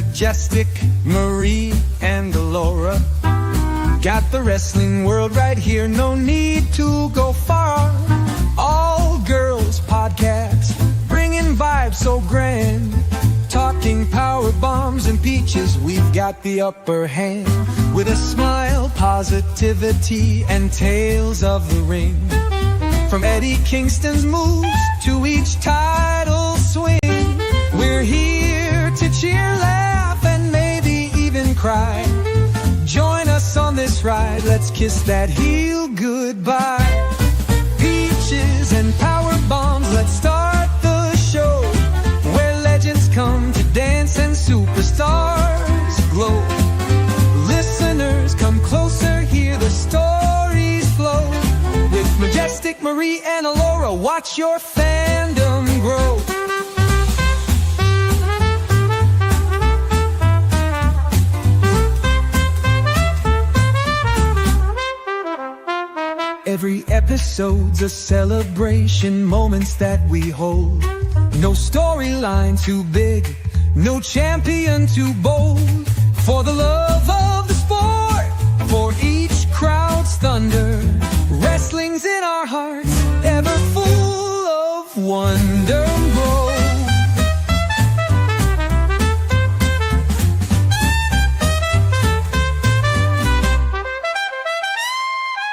Majestic, Marie, and Laura. Got the wrestling world right here, no need to go far. All girls podcast, bringing vibes so grand. Talking power bombs and peaches, we've got the upper hand. With a smile, positivity, and tales of the ring. From Eddie Kingston's moves to each title swing. We're here to cheer, laugh, and maybe even cry. Join us on this ride, let's kiss that heel goodbye. Peaches and power bombs, let's start the show. Where legends come to dance and superstars glow. Listeners, come closer, hear the stories flow. With Majestic, Marie, and Laura, watch your fandom grow. Every episode's a celebration, moments that we hold. No storyline too big, no champion too bold. For the love of the sport, for each crowd's thunder. Wrestling's in our hearts, ever full of wonder.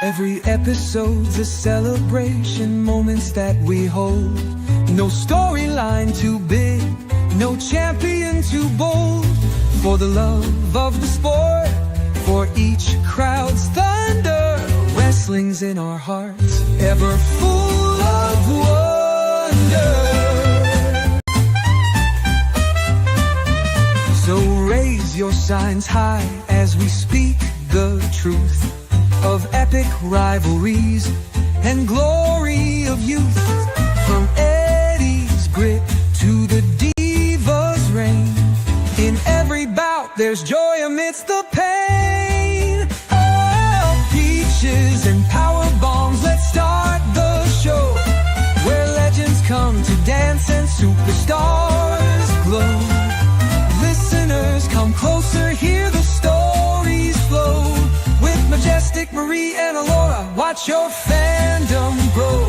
Every episode's a celebration, moments that we hold. No storyline too big, no champion too bold. For the love of the sport, for each crowd's thunder. Wrestling's in our hearts, ever full of wonder. So raise your signs high as we speak the truth of epic rivalries and glory of youth. From Eddie's grit to the diva's reign. In every bout there's joy amidst the pain. Oh, peaches and power bombs, let's start the show. Where legends come to dance and superstars glow. Listeners, come closer, hear the stories flow. With Majestic, Marie, and Laura, watch your fandom grow.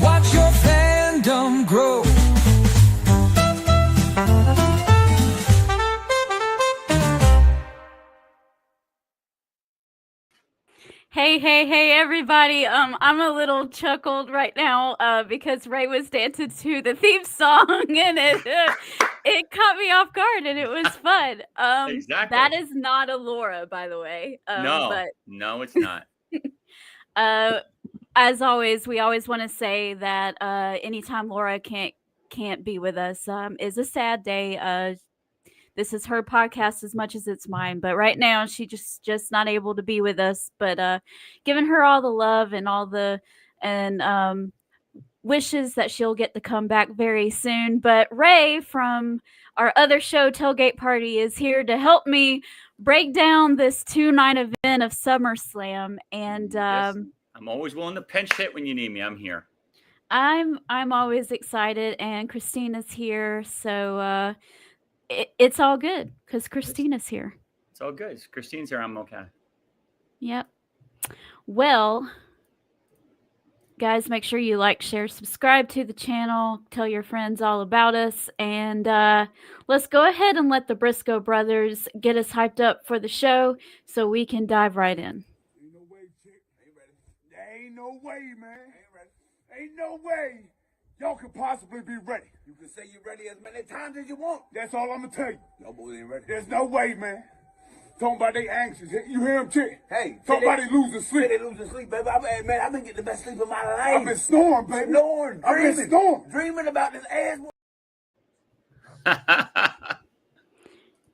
Watch your fandom grow. Hey, everybody. I'm a little chuckled right now because Ray was dancing to the theme song and it caught me off guard and it was fun. Exactly. That is not a Laura, by the way. No, it's not. As always, we always want to say that anytime Laura can't be with us is a sad day. This is her podcast as much as it's mine, but right now she just not able to be with us. But giving her all the love and all the wishes that she'll get to come back very soon. But Ray from our other show, Tailgate Party, is here to help me break down this 2-night event of SummerSlam. And yes, I'm always willing to pinch hit when you need me. I'm here. I'm always excited, and Christina's here, so it's all good because Christina's here. It's all good. Christine's here. I'm okay. Yep. Well, guys, make sure you like, share, subscribe to the channel. Tell your friends all about us. And let's go ahead and let the Briscoe brothers get us hyped up for the show so we can dive right in. Ain't no way, chick. Ain't ready. There ain't no way, man. Ain't ready. Ain't no way y'all could possibly be ready. You can say you're ready as many times as you want. That's all I'm going to tell you. Y'all boys ain't ready. There's no way, man. Talking about they anxious. You hear them, chick? Hey. Somebody losing sleep. They losing sleep, baby. I've been getting the best sleep of my life. I've been snoring, baby. I've been snoring. Dreaming about this ass.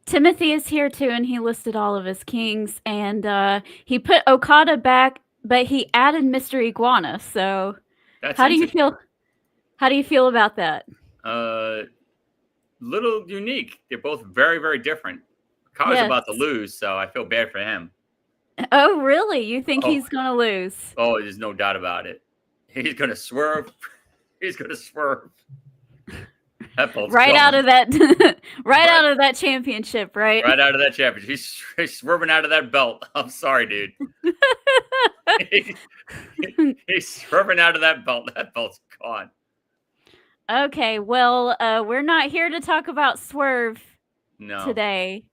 Timothy is here too, and he listed all of his kings, and he put Okada back, but he added Mr. Iguana. So, how do you feel? How do you feel about that? Little unique. They're both very, very different. Okada's about to lose, so I feel bad for him. Oh, really? You think he's going to lose? Oh, there's no doubt about it. He's going to swerve. He's going to swerve. That belt's right gone. out of that, out of that championship, right? Right out of that championship. He's swerving out of that belt. I'm sorry, dude. He's swerving out of that belt. That belt's gone. Okay, well, we're not here to talk about Swerve today,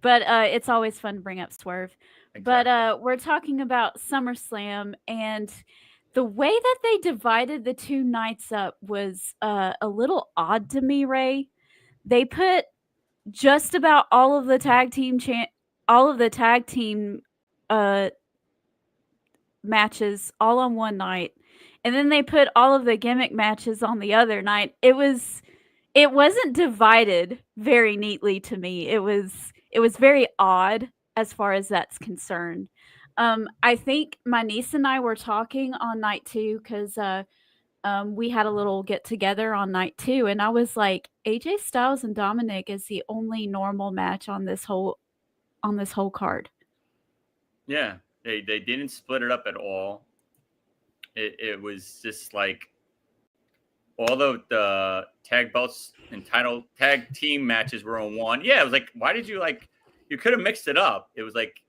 but it's always fun to bring up Swerve. Exactly. But we're talking about SummerSlam, and the way that they divided the two nights up was a little odd to me, Ray. They put just about all of the tag team matches all on one night, and then they put all of the gimmick matches on the other night. It wasn't divided very neatly to me. It was very odd as far as that's concerned. I think my niece and I were talking on night 2 because we had a little get together on night 2, and I was like, AJ Styles and Dominic is the only normal match on this whole card. Yeah, they didn't split it up at all. It was just like all the tag belts and title tag team matches were on one. Yeah, it was like, why did you you could have mixed it up. It was like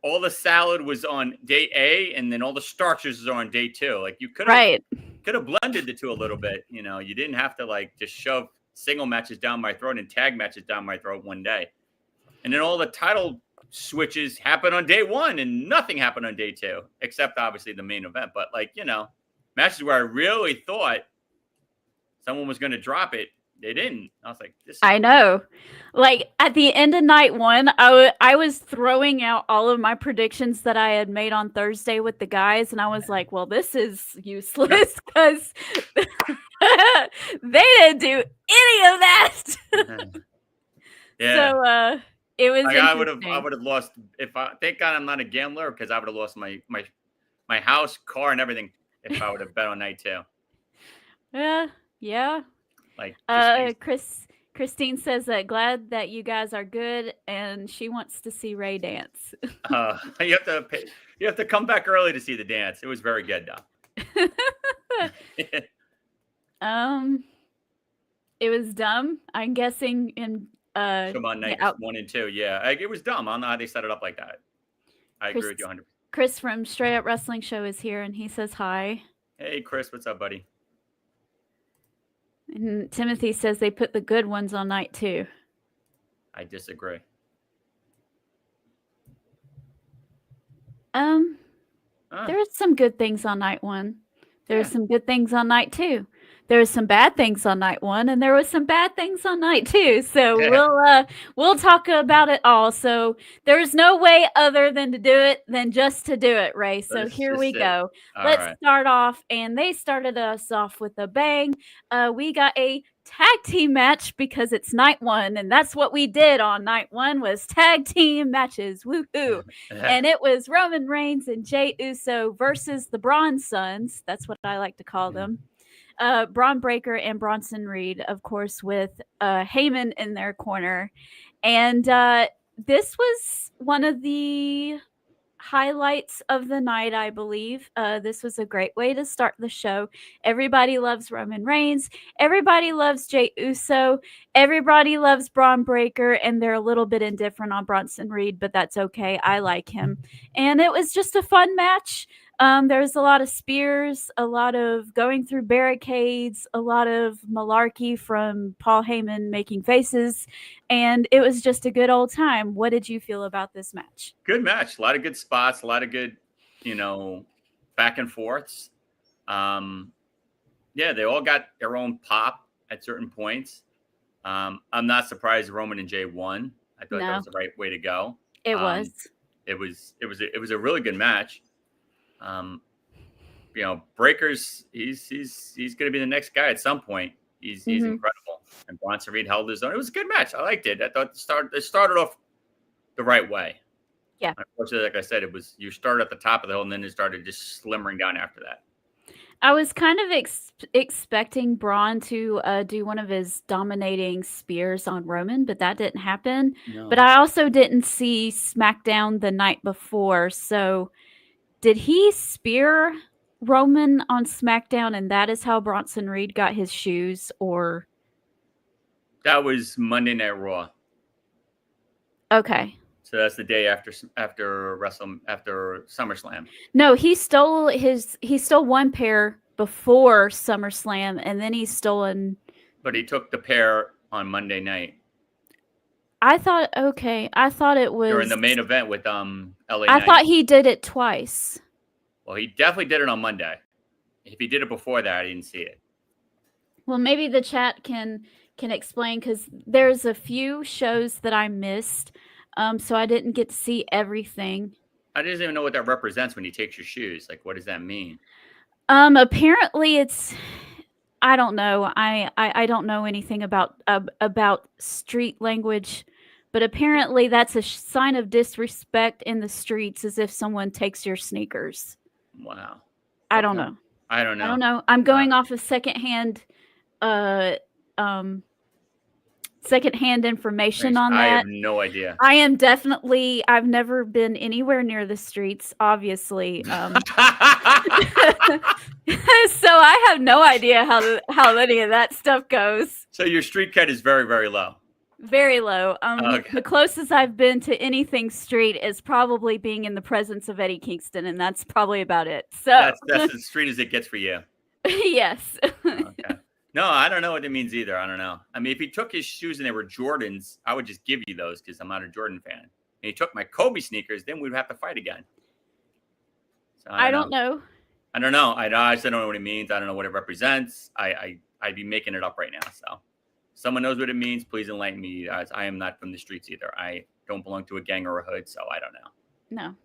all the salad was on day A, and then all the starches are on day 2. Like you could have blended the two a little bit. You know, you didn't have to just shove single matches down my throat and tag matches down my throat one day. And then all the title switches happened on day 1 and nothing happened on day 2, except obviously the main event. But matches where I really thought someone was going to drop it, they didn't. I was like, I know. Like at the end of night 1, I was throwing out all of my predictions that I had made on Thursday with the guys, and I was like, well, this is useless because they didn't do any of that. Yeah. So it was I would have lost thank God I'm not a gambler, because I would have lost my house, car, and everything if I would have bet on night 2. Yeah. Christine says that glad that you guys are good, and she wants to see Ray dance. You have to come back early to see the dance. It was very good, though. It was dumb. I'm guessing in come on nights 1 and 2. Yeah, it was dumb. I don't know how they set it up like that. I agree with you 100%. Chris from Straight Up Wrestling Show is here, and he says hi. Hey, Chris, what's up, buddy? And Timothy says they put the good ones on night 2. I disagree. There are some good things on night 1. There are some good things on night 2. There was some bad things on night 1, and there was some bad things on night 2. So we'll talk about it all. So there's no way other than to do it than just to do it, Ray. So here we go. Let's start off, and they started us off with a bang. We got a tag team match because it's night 1, and that's what we did on night 1 was tag team matches. Woohoo! And it was Roman Reigns and Jey Uso versus the Braun Sons. That's what I like to call them. Braun Breaker and Bronson Reed, of course, with Heyman in their corner. And this was one of the highlights of the night, I believe. This was a great way to start the show. Everybody loves Roman Reigns. Everybody loves Jey Uso. Everybody loves Braun Breaker, and they're a little bit indifferent on Bronson Reed, but that's okay. I like him. And it was just a fun match. There's a lot of spears, a lot of going through barricades, a lot of malarkey from Paul Heyman making faces, and it was just a good old time. What did you feel about this match? Good match. A lot of good spots, a lot of good, back and forths. They all got their own pop at certain points. I'm not surprised Roman and Jey won. I thought that was the right way to go. It was. It was a really good match. Breakers, he's going to be the next guy at some point. He's incredible. And Bronson Reed held his own. It was a good match. I liked it. I thought it started off the right way. Yeah. Unfortunately, like I said, you started at the top of the hill and then it started just slimmering down after that. I was kind of expecting Braun to do one of his dominating spears on Roman, but that didn't happen. No. But I also didn't see SmackDown the night before, so did he spear Roman on SmackDown and that is how Bronson Reed got his shoes, or That was Monday Night Raw. okay. So that's the day after SummerSlam. No, he stole one pair before SummerSlam, and then he's stolen. But he took the pair on Monday night I thought it was during the main event with LA I Knight. thought he did it twice. Well, he definitely did it on Monday. If he did it before that, I didn't see it. Well, maybe the chat can explain, because there's a few shows that I missed, so I didn't get to see everything. I didn't even know what that represents when he takes your shoes. Like, what does that mean? Apparently it's, I don't know. I don't know anything about street language, but apparently that's a sign of disrespect in the streets, as if someone takes your sneakers. Wow. I don't Okay. know. I don't know. I don't know. I'm going off of secondhand information on that. I have no idea. I am definitely, I've never been anywhere near the streets, obviously. So I have no idea how any of that stuff goes. So your street cred is very, very low. Very low. Okay. The closest I've been to anything street is probably being in the presence of Eddie Kingston, and that's probably about it. So That's as street as it gets for you. yes. Okay. No, I don't know what it means either. I don't know. I mean, if he took his shoes and they were Jordans, I would just give you those because I'm not a Jordan fan. And he took my Kobe sneakers, then we'd have to fight again. So I don't know. I don't know. I just don't know what it means. I don't know what it represents. I'd be making it up right now. So someone knows what it means, please enlighten me. As I am not from the streets either. I don't belong to a gang or a hood, so I don't know. No.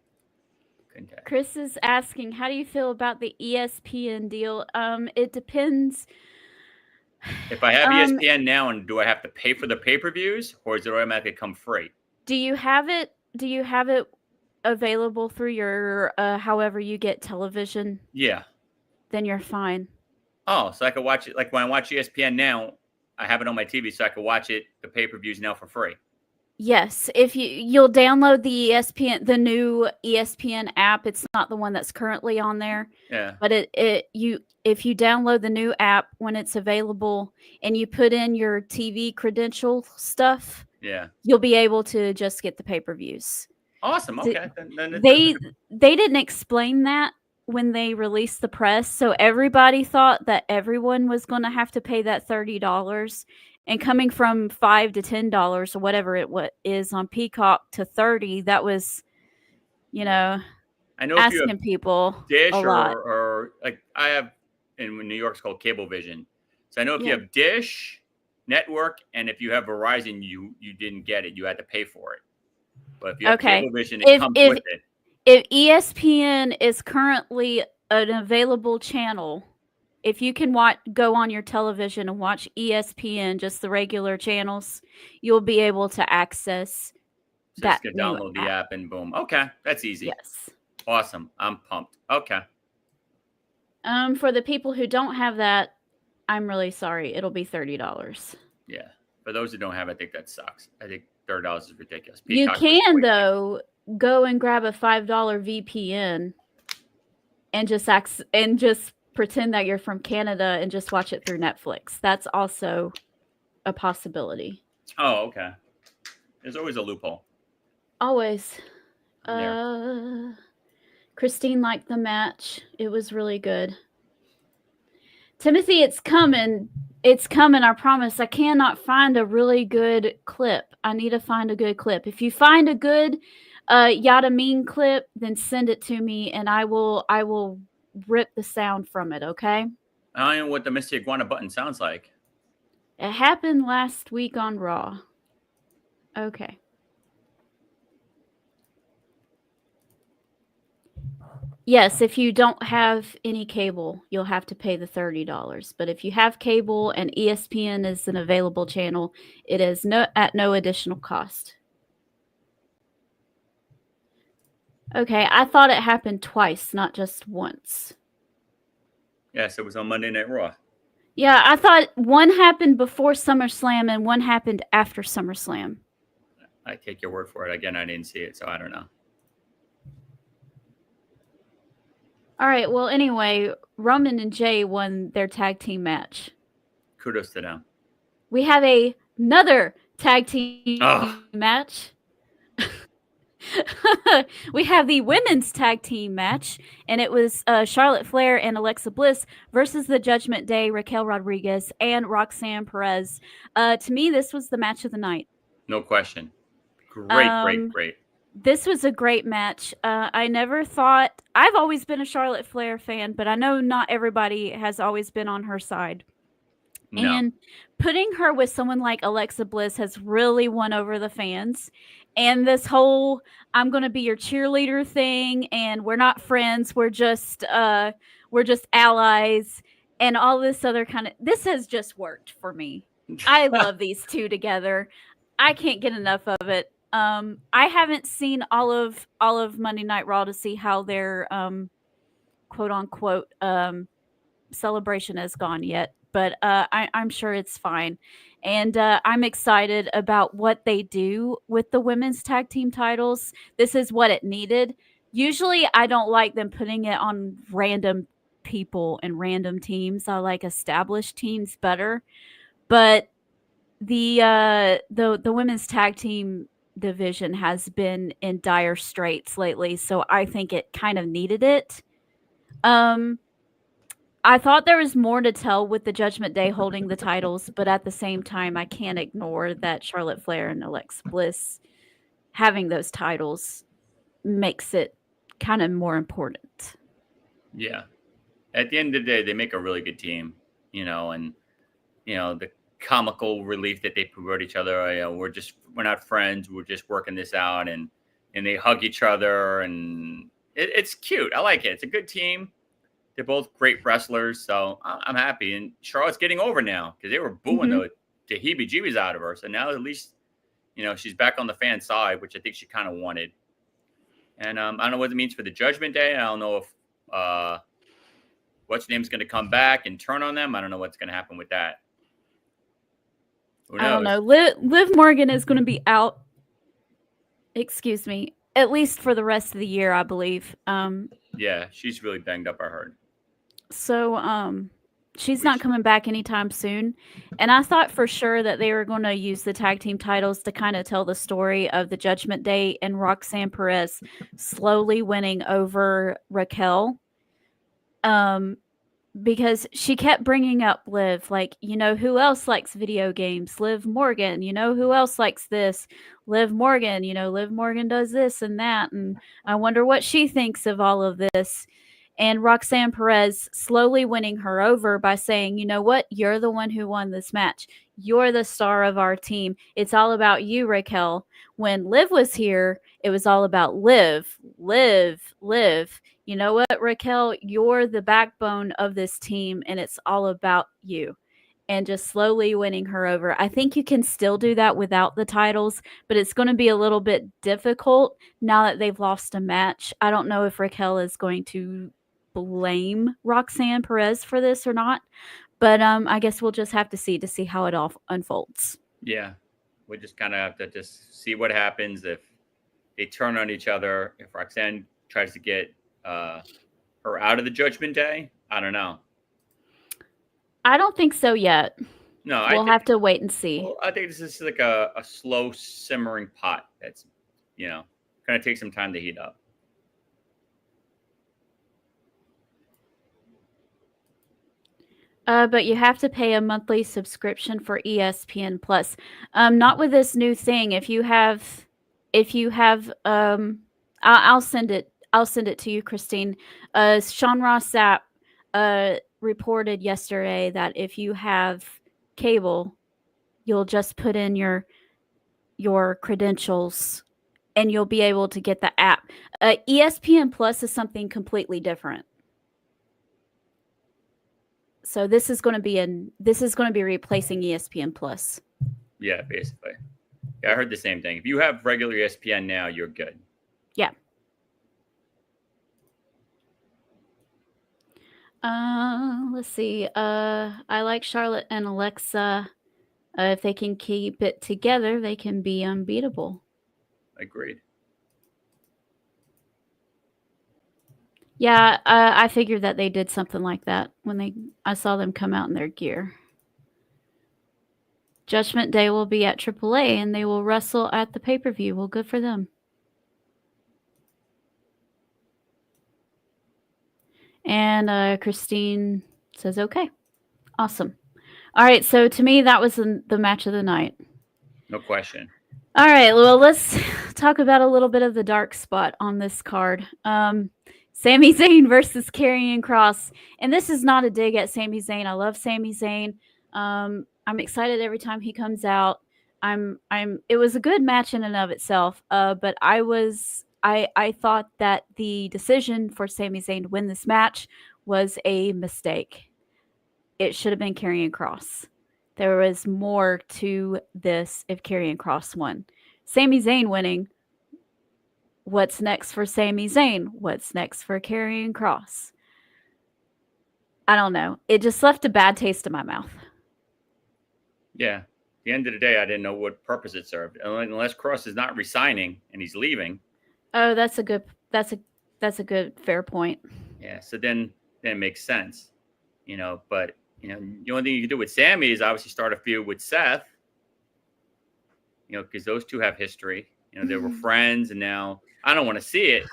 Couldn't tell you. Chris is asking, how do you feel about the ESPN deal? It depends. If I have ESPN now, and do I have to pay for the pay-per-views, or does it automatically come free? Do you have it available through your however you get television? Yeah. Then you're fine. Oh, so I could watch it. Like when I watch ESPN now, I have it on my TV, so I could watch it, the pay-per-views now for free. Yes, if you'll download the the new ESPN app. It's not the one that's currently on there. Yeah. But if you download the new app when it's available and you put in your TV credential stuff, Yeah. you'll be able to just get the pay-per-views. Awesome. Okay. Then They didn't explain that when they released the press, so everybody thought that everyone was going to have to pay that $30. And coming from $5 to $10 or whatever it is on Peacock to $30, that was, I know if you asking have people Dish a lot. or like I have in New York, it's called Cablevision. So I know if you have Dish Network and if you have Verizon, you didn't get it. You had to pay for it. But if you have Cablevision, it comes with it. If ESPN is currently an available channel, if you can go on your television and watch ESPN, just the regular channels, you'll be able to access that. Just download the app and boom. Okay, that's easy. Yes. Awesome. I'm pumped. Okay. For the people who don't have that, I'm really sorry. It'll be $30. Yeah. For those who don't have it, I think that sucks. I think $30 is ridiculous. You can, though, go and grab a $5 VPN and just pretend that you're from Canada and just watch it through Netflix. That's also a possibility. Oh, okay. There's always a loophole. Always. Yeah. Christine liked the match. It was really good. Timothy, it's coming. It's coming, I promise. I cannot find a really good clip. I need to find a good clip. If you find a good Yada Mean clip, then send it to me and I will rip the sound from it, okay? I don't know what the Misty Iguana button sounds like. It happened last week on Raw. Okay. Yes, if you don't have any cable, you'll have to pay the $30. But if you have cable and ESPN is an available channel, it is at no additional cost. Okay, I thought it happened twice, not just once. Yes, it was on Monday Night Raw. Yeah, I thought one happened before SummerSlam and one happened after SummerSlam. I take your word for it. Again, I didn't see it, so I don't know. All right. Well, anyway, Roman and Jay won their tag team match. Kudos to them. We have another tag team match. We have the women's tag team match, and it was Charlotte Flair and Alexa Bliss versus the Judgment Day, Raquel Rodriguez and Roxanne Perez. To me, this was the match of the night. No question. Great. This was a great match. I never thought... I've always been a Charlotte Flair fan, but I know not everybody has always been on her side. No. And putting her with someone like Alexa Bliss has really won over the fans. And this whole I'm going to be your cheerleader thing, and we're not friends, we're just allies, and all this other kind of... This has just worked for me. I love these two together. I can't get enough of it. I haven't seen all of Monday Night Raw to see how their quote unquote celebration has gone yet, but I'm sure it's fine. And I'm excited about what they do with the women's tag team titles. This is what it needed. Usually I don't like them putting it on random people and random teams. I like established teams better. But the women's tag team division has been in dire straits lately, so I think it kind of needed it. I thought there was more to tell with the Judgment Day holding the titles, but at the same time, I can't ignore that Charlotte Flair and Alexa Bliss having those titles makes it kind of more important. Yeah. At the end of the day, they make a really good team, and, the comical relief that they promote each other. We're not friends. We're just working this out, and they hug each other, and it's cute. I like it. It's a good team. They're both great wrestlers, so I'm happy. And Charlotte's getting over now because they were booing the heebie-jeebies out of her. So now at least, she's back on the fan side, which I think she kind of wanted. And I don't know what it means for the Judgment Day. I don't know if what's name's going to come back and turn on them. I don't know what's going to happen with that. Who knows? I don't know. Liv Morgan is going to be out. Excuse me. At least for the rest of the year, I believe. Yeah, she's really banged up, I heard. So, she's not coming back anytime soon. And I thought for sure that they were going to use the tag team titles to kind of tell the story of the Judgment Day and Roxanne Perez slowly winning over Raquel. Because she kept bringing up Liv, like, who else likes video games? Liv Morgan. Who else likes this? Liv Morgan. Liv Morgan does this and that. And I wonder what she thinks of all of this. And Roxanne Perez slowly winning her over by saying, you know what? You're the one who won this match. You're the star of our team. It's all about you, Raquel. When Liv was here, it was all about Liv. You know what, Raquel? You're the backbone of this team, and it's all about you. And just slowly winning her over. I think you can still do that without the titles, but it's going to be a little bit difficult now that they've lost a match. I don't know if Raquel is going to blame Roxanne Perez for this or not, but I guess we'll just have to see how it all unfolds. Yeah, we just kind of have to just see what happens if they turn on each other. If Roxanne tries to get her out of the Judgment Day, I don't know. I don't think so yet. No, we'll have to wait and see. Well, I think this is like a slow simmering pot that's, going to take some time to heat up. But you have to pay a monthly subscription for ESPN Plus. Not with this new thing. If you have, I'll send it to you, Christine. Sean Ross Sapp reported yesterday that if you have cable, you'll just put in your credentials and you'll be able to get the app. ESPN Plus is something completely different. So this is going to be replacing ESPN Plus. Yeah, basically. Yeah, I heard the same thing. If you have regular ESPN now, you're good. Yeah. Let's see. I like Charlotte and Alexa. If they can keep it together, they can be unbeatable. Agreed. Yeah, I figured that they did something like that when I saw them come out in their gear. Judgment Day will be at AAA, and they will wrestle at the pay-per-view. Well, good for them. And Christine says, okay. Awesome. All right, so to me, that was the match of the night. No question. All right, well, let's talk about a little bit of the dark spot on this card. Sami Zayn versus Karrion Kross. And this is not a dig at Sami Zayn. I love Sami Zayn. I'm excited every time he comes out. It was a good match in and of itself, but I thought that the decision for Sami Zayn to win this match was a mistake. It should have been Karrion Kross. There was more to this if Karrion Kross won. Sami Zayn winning. What's next for Sami Zayn? What's next for Karrion Kross? I don't know. It just left a bad taste in my mouth. Yeah. At the end of the day, I didn't know what purpose it served. Unless Kross is not resigning and he's leaving. Oh, that's a good fair point. Yeah. So then it makes sense. But the only thing you can do with Sami is obviously start a feud with Seth. Because those two have history. They were friends, and now I don't want to see it.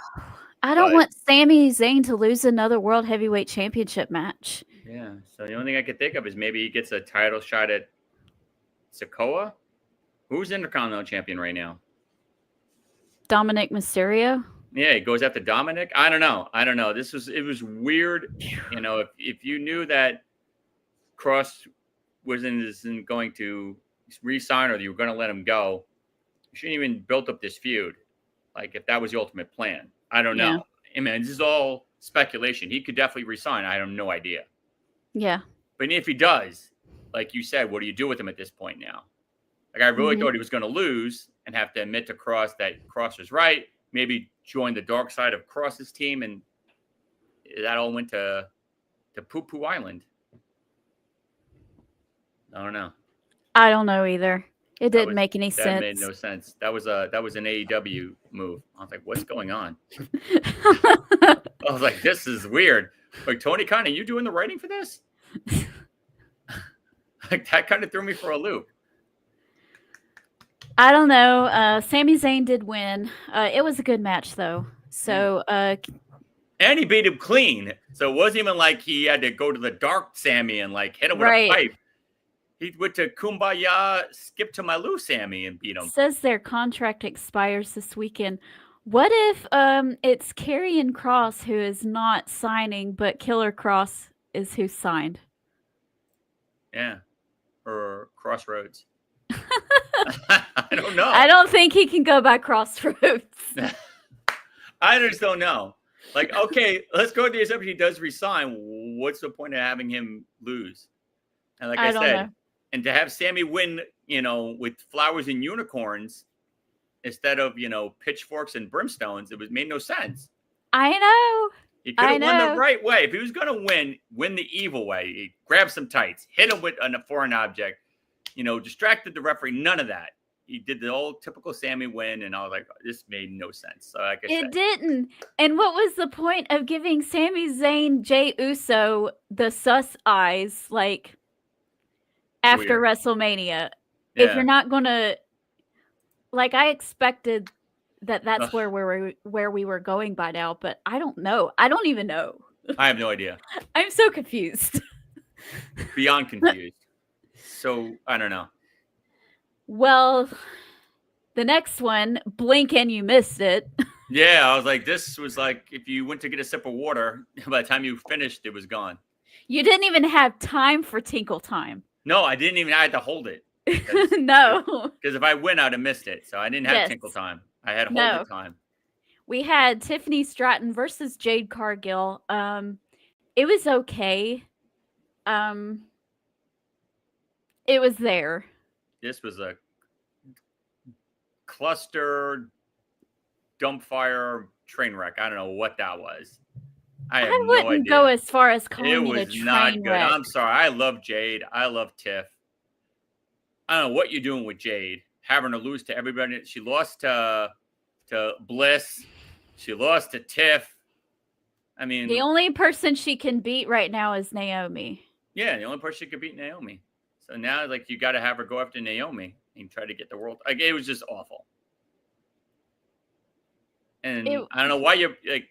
I don't want Sami Zayn to lose another World Heavyweight Championship match. Yeah. So the only thing I could think of is maybe he gets a title shot at Sikoa. Who's Intercontinental Champion right now? Dominic Mysterio. Yeah, he goes after Dominic. I don't know. It was weird. If you knew that Kross isn't going to re-sign or you were going to let him go, you shouldn't even built up this feud. Like if that was the ultimate plan. I don't know. I mean, this is all speculation. He could definitely resign. I have no idea. Yeah. But if he does, like you said, what do you do with him at this point now? Like I really thought he was going to lose and have to admit to Kross that Kross was right. Maybe join the dark side of Kross's team, and that all went to Poo Poo Island. I don't know. I don't know either. It didn't make any sense. That made no sense. That was an AEW move. I was like, what's going on? I was like, this is weird. Like, Tony Khan, are you doing the writing for this? Like, that kind of threw me for a loop. I don't know. Sami Zayn did win. It was a good match, though. So, and he beat him clean. So it wasn't even like he had to go to the dark Sammy and like hit him with a pipe. He went to Kumbaya, skip to my Lou Sammy and beat him. Says their contract expires this weekend. What if it's Karrion Kross who is not signing, but Killer Kross is who signed? Yeah. Or Crossroads. I don't know. I don't think he can go by Crossroads. I just don't know. Like, okay, let's go to the assumption he does resign. What's the point of having him lose? And like I said, and to have Sammy win, with flowers and unicorns instead of, pitchforks and brimstones, it made no sense. I know. He could have won the right way. If he was going to win the evil way. He grabbed some tights, hit him with a foreign object, distracted the referee. None of that. He did the old typical Sammy win, and I was like, this made no sense. So like I said, it didn't. And what was the point of giving Sami Zayn, Jey Uso the sus eyes, like, after WrestleMania? Yeah. If you're not going to, like, I expected that's where we were going by now, but I don't know. I don't even know. I have no idea. I'm so confused. Beyond confused. So, I don't know. Well, the next one, blink and you missed it. Yeah, I was like, this was like if you went to get a sip of water, by the time you finished, it was gone. You didn't even have time for Tinkle Time. No, I didn't even. I had to hold it. No. Because if I went, I'd have missed it. So I didn't have Tinkle Time. I had hold the time. We had Tiffany Stratton versus Jade Cargill. It was okay. It was there. This was a cluster dump fire train wreck. I don't know what that was. I wouldn't go as far as calling it was a train not good. wreck. I'm sorry. I love Jade. I love Tiff. I don't know what you're doing with Jade. Having her lose to everybody. She lost to Bliss. She lost to Tiff. I mean, The only person she can beat right now is Naomi. yeah, the only person she could beat Naomi. So now, like, you got to have her go after Naomi and try to get the world. Like, it was just awful. And I don't know why you're like,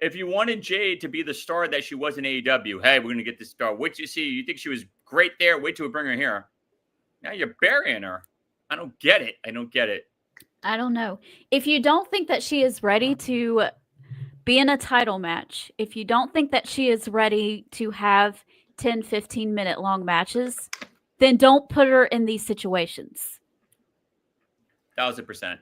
if you wanted Jade to be the star that she was in AEW, hey, we're going to get this star. What you see, you think she was great there? Wait till we bring her here. Now you're burying her. I don't get it. I don't get it. I don't know. If you don't think that she is ready to be in a title match, if you don't think that she is ready to have 10, 15-minute long matches, then don't put her in these situations. 1,000%.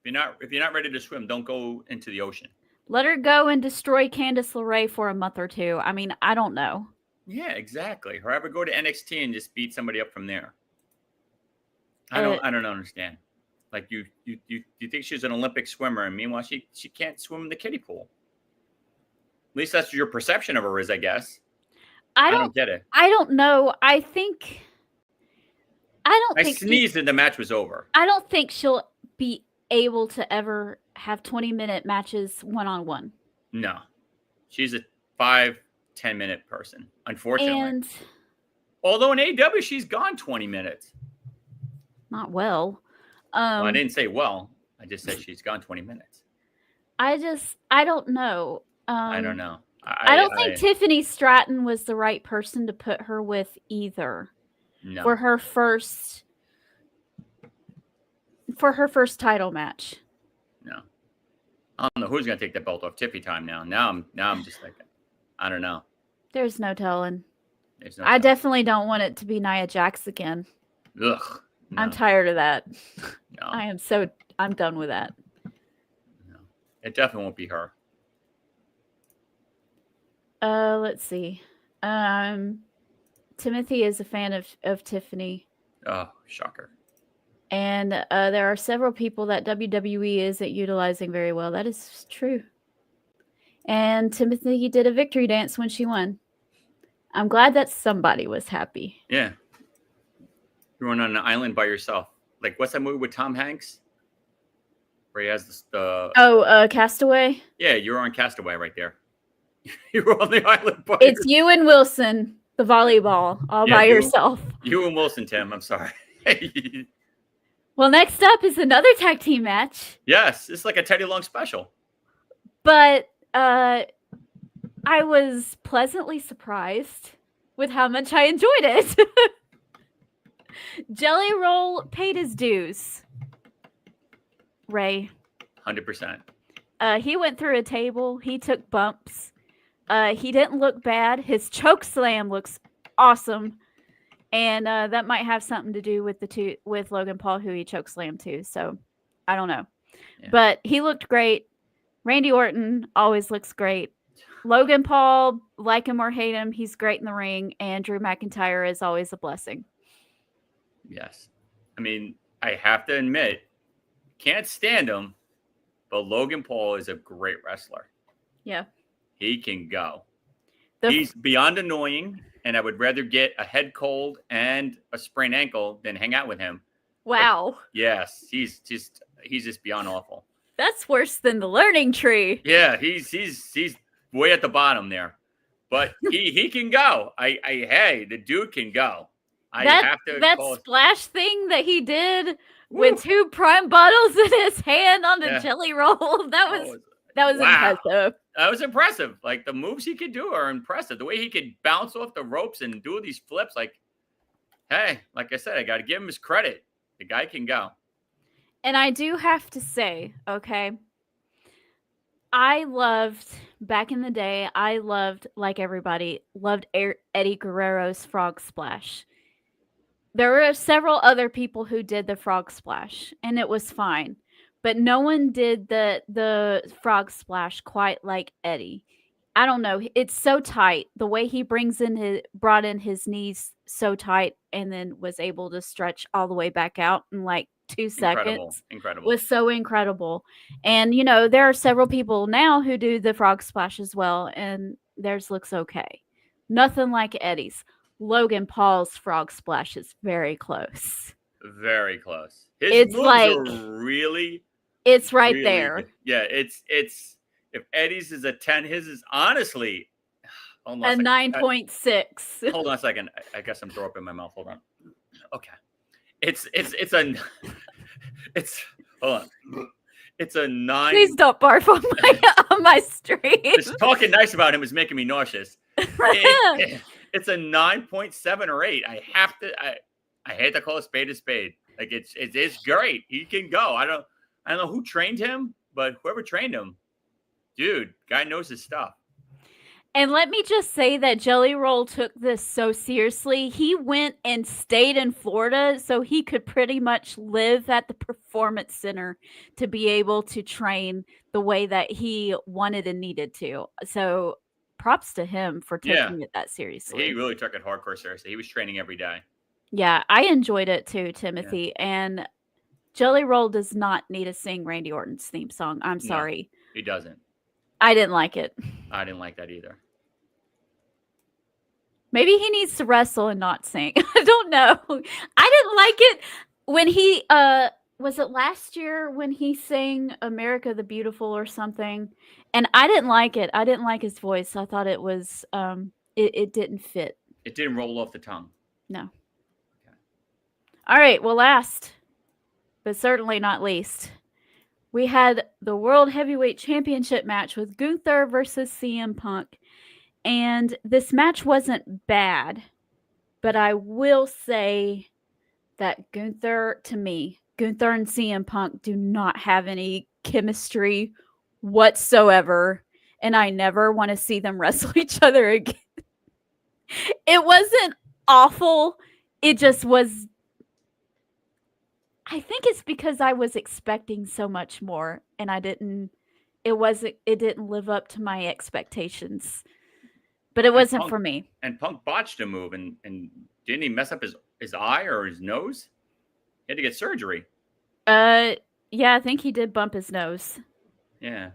If you're not ready to swim, don't go into the ocean. Let her go and destroy Candice LeRae for a month or two. I mean, I don't know. Yeah, exactly. Or have her go to NXT and just beat somebody up from there. I don't understand. Like, you think she's an Olympic swimmer, and meanwhile she can't swim in the kiddie pool. At least that's your perception of her is, I guess. I don't get it. I don't know. I sneezed and the match was over. I don't think she'll be able to ever have 20-minute matches one-on-one. No. She's a 5-10 minute person, unfortunately. And although in AEW she's gone 20 minutes. Not well. Well, I didn't say well. I just said she's gone 20 minutes. I don't know. I don't know. I don't think Tiffany Stratton was the right person to put her with either. No. For her first title match. No. I don't know who's going to take that belt off Tiffy time now. Now I'm just like, I don't know. There's no telling. I definitely don't want it to be Nia Jax again. Ugh. No. I'm tired of that. No. I'm done with that. No. It definitely won't be her. Let's see. Timothy is a fan of Tiffany. Oh, shocker. And there are several people that WWE isn't utilizing very well. That is true. And Timothy did a victory dance when she won. I'm glad that somebody was happy. Yeah. You were on an island by yourself. Like, what's that movie with Tom Hanks? Where he has Castaway? Yeah, you were on Castaway right there. You were on the island by It's you and Wilson, the volleyball, all by yourself. You and Wilson, Tim. I'm sorry. Well, next up is another tag team match. Yes, it's like a Teddy Long special. But I was pleasantly surprised with how much I enjoyed it. Jelly Roll paid his dues. Ray. 100%. He went through a table. He took bumps. He didn't look bad. His choke slam looks awesome. And that might have something to do with Logan Paul, who he choke slammed to. So I don't know. Yeah. But he looked great. Randy Orton always looks great. Logan Paul, like him or hate him, he's great in the ring. And Drew McIntyre is always a blessing. Yes. I mean, I have to admit, can't stand him, but Logan Paul is a great wrestler. Yeah. He can go. He's beyond annoying, and I would rather get a head cold and a sprained ankle than hang out with him. Wow. But yes, he's just beyond awful. That's worse than the learning tree. Yeah, he's way at the bottom there. But he can go. Hey, the dude can go. That splash thing that he did with 2 Prime bottles in his hand on the jelly roll, that was impressive. That was impressive. Like, the moves he could do are impressive. The way he could bounce off the ropes and do these flips, like, hey, like I said, I got to give him his credit. The guy can go. And I do have to say, okay, back in the day, like everybody, loved Eddie Guerrero's frog splash. There were several other people who did the frog splash, and it was fine. But no one did the frog splash quite like Eddie. I don't know. It's so tight. The way he brought in his knees so tight and then was able to stretch all the way back out in like 2 seconds. Incredible. Was so incredible. And, there are several people now who do the frog splash as well, and theirs looks okay. Nothing like Eddie's. Logan Paul's frog splash is very close. Very close. His moves are really... It's right really there. Good. Yeah, it's If Eddie's is a 10, his is honestly hold on A second. 9.6. Hold on a second. I guess I'm throwing up in my mouth. Hold on. Okay. It's a it's hold on. It's a 9. Please don't barf on my stream. Just talking nice about him is making me nauseous. It's a 9.7 or 8. I hate to call a spade a spade. Like it's great. He can go. I don't know who trained him, but whoever trained him, dude, guy knows his stuff. And let me just say that Jelly Roll took this so seriously. He went and stayed in Florida so he could pretty much live at the Performance Center to be able to train the way that he wanted and needed to. So props to him for taking it that seriously. He really took it hardcore seriously. He was training every day. Yeah, I enjoyed it too, Timothy. Yeah. And Jelly Roll does not need to sing Randy Orton's theme song. I'm sorry. No, he doesn't. I didn't like it. I didn't like that either. Maybe he needs to wrestle and not sing. I don't know. I didn't like it when he was it last year when he sang America the Beautiful or something, and I didn't like it. I didn't like his voice. I thought it was it didn't fit. It didn't roll off the tongue. No. Okay. All right, well, last but certainly not least, we had the World Heavyweight Championship match with Gunther versus CM Punk. And this match wasn't bad, but I will say that Gunther and CM Punk do not have any chemistry whatsoever. And I never want to see them wrestle each other again. It wasn't awful. It just was. I think it's because I was expecting so much more and it didn't live up to my expectations. But it wasn't for me. And Punk botched a move, and didn't he mess up his eye or his nose? He had to get surgery. Yeah, I think he did bump his nose. Yeah.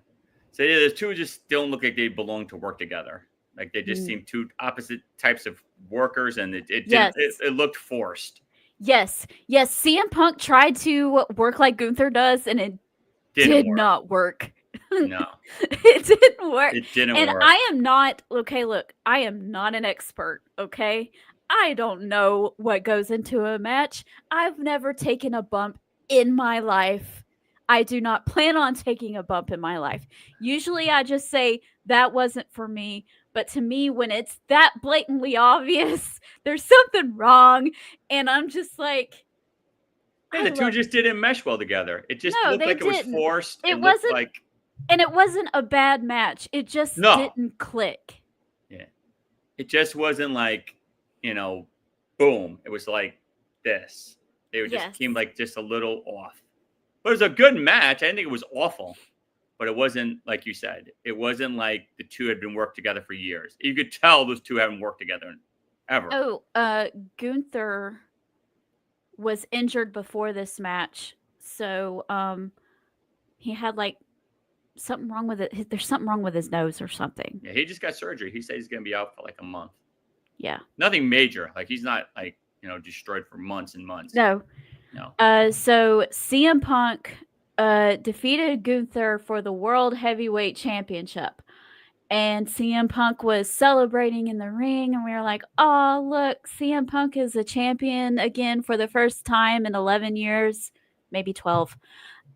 So yeah, the two just don't look like they belong to work together. Like they just seem two opposite types of workers, and it looked forced. Yes. CM Punk tried to work like Gunther does, and it did not work. No. It didn't work. It didn't work. And I am not, okay, look, I am not an expert, okay? I don't know what goes into a match. I've never taken a bump in my life. I do not plan on taking a bump in my life. Usually I just say that wasn't for me. But to me, when it's that blatantly obvious, there's something wrong. And I'm just like, yeah, the two just didn't mesh well together. It just looked like it was forced. It wasn't like. And it wasn't a bad match. It just didn't click. Yeah. It just wasn't like, boom. It was like this. They just came like just a little off. But it was a good match. I didn't think it was awful. But it wasn't, like you said, it wasn't like the two had been worked together for years. You could tell those two haven't worked together ever. Oh, Gunther was injured before this match. So he had like something wrong with it. There's something wrong with his nose or something. Yeah, he just got surgery. He said he's going to be out for like a month. Yeah. Nothing major. Like he's not like, destroyed for months and months. No. So CM Punk defeated Gunther for the World Heavyweight Championship. And CM Punk was celebrating in the ring. And we were like, oh, look, CM Punk is a champion again for the first time in 11 years, maybe 12.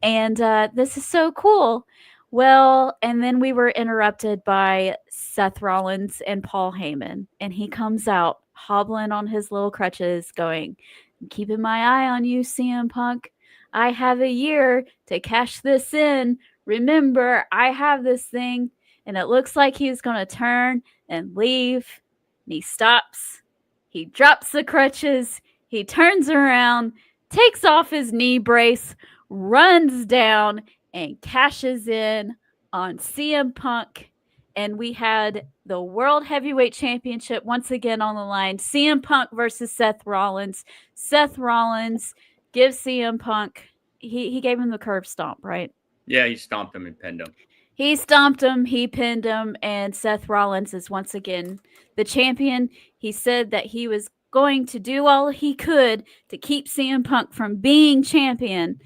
And this is so cool. Well, and then we were interrupted by Seth Rollins and Paul Heyman. And he comes out hobbling on his little crutches going, I'm keeping my eye on you, CM Punk. I have a year to cash this in. Remember, I have this thing. And it looks like he's going to turn and leave. And he stops. He drops the crutches. He turns around, takes off his knee brace, runs down, and cashes in on CM Punk. And we had the World Heavyweight Championship once again on the line. CM Punk versus Seth Rollins. Seth Rollins gives CM Punk, he gave him the curb stomp, right? Yeah, he stomped him and pinned him. He stomped him, he pinned him, and Seth Rollins is once again the champion. He said that he was going to do all he could to keep CM Punk from being champion.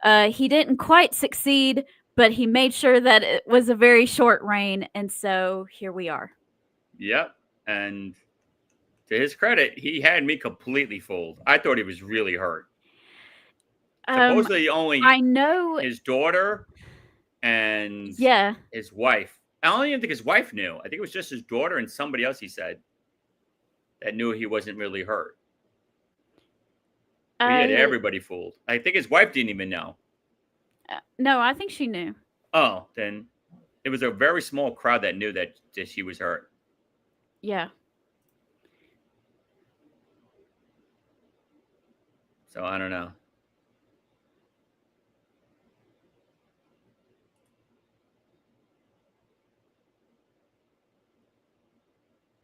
He didn't quite succeed, but he made sure that it was a very short reign, and so here we are. Yep. And to his credit, he had me completely fooled. I thought he was really hurt. Supposedly only I know. his daughter and Yeah. his wife. I don't even think his wife knew. I think it was just his daughter and somebody else, he said, that knew he wasn't really hurt. But he had everybody fooled. I think his wife didn't even know. No, I think she knew. Oh, then it was a very small crowd that knew that she was hurt. Yeah. So I don't know.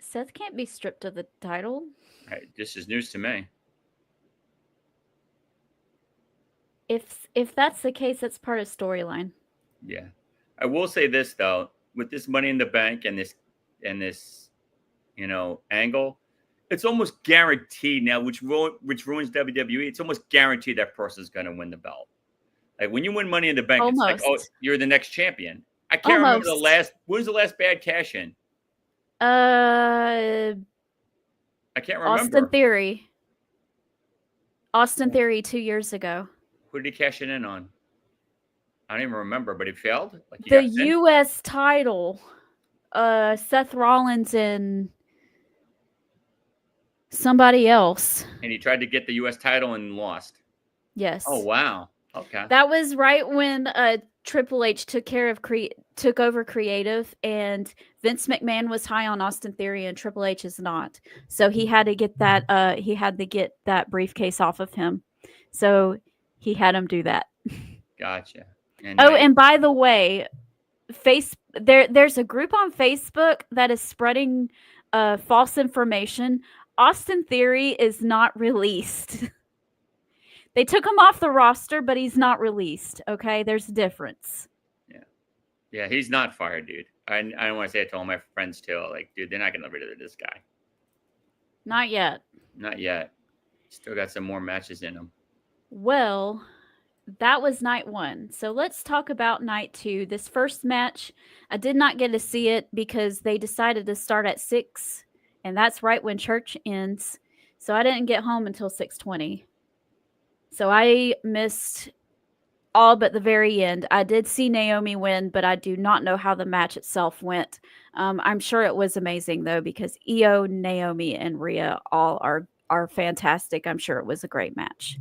Seth can't be stripped of the title. This is news to me. If that's the case, that's part of storyline. Yeah. I will say this though, with this Money in the Bank and this angle, it's almost guaranteed now, which ruins WWE. It's almost guaranteed that person's going to win the belt. Like when you win Money in the Bank, Almost. it's like, oh, you're the next champion. I can't remember when was the last bad cash in? I can't remember. Austin Theory 2 years ago. Who did he cash it in on? I don't even remember, but he failed. Like the U.S. title. Seth Rollins and somebody else. And he tried to get the U.S. title and lost. Yes. Oh wow. Okay. That was right when Triple H took over creative, and Vince McMahon was high on Austin Theory, and Triple H is not. So he had to get that. He had to get that briefcase off of him. So he had him do that. Gotcha. And by the way, there's a group on Facebook that is spreading false information. Austin Theory is not released. They took him off the roster, but he's not released. Okay, there's a difference. Yeah, he's not fired, dude. I don't want to say it to all my friends too. Like, dude, they're not gonna get rid of this guy. Not yet. Not yet. Still got some more matches in him. Well, that was night 1. So let's talk about night 2. This first match, I did not get to see it because they decided to start at 6, and that's right when church ends. So I didn't get home until 6:20. So I missed all but the very end. I did see Naomi win, but I do not know how the match itself went. I'm sure it was amazing, though, because Io, Naomi, and Rhea all are fantastic. I'm sure it was a great match.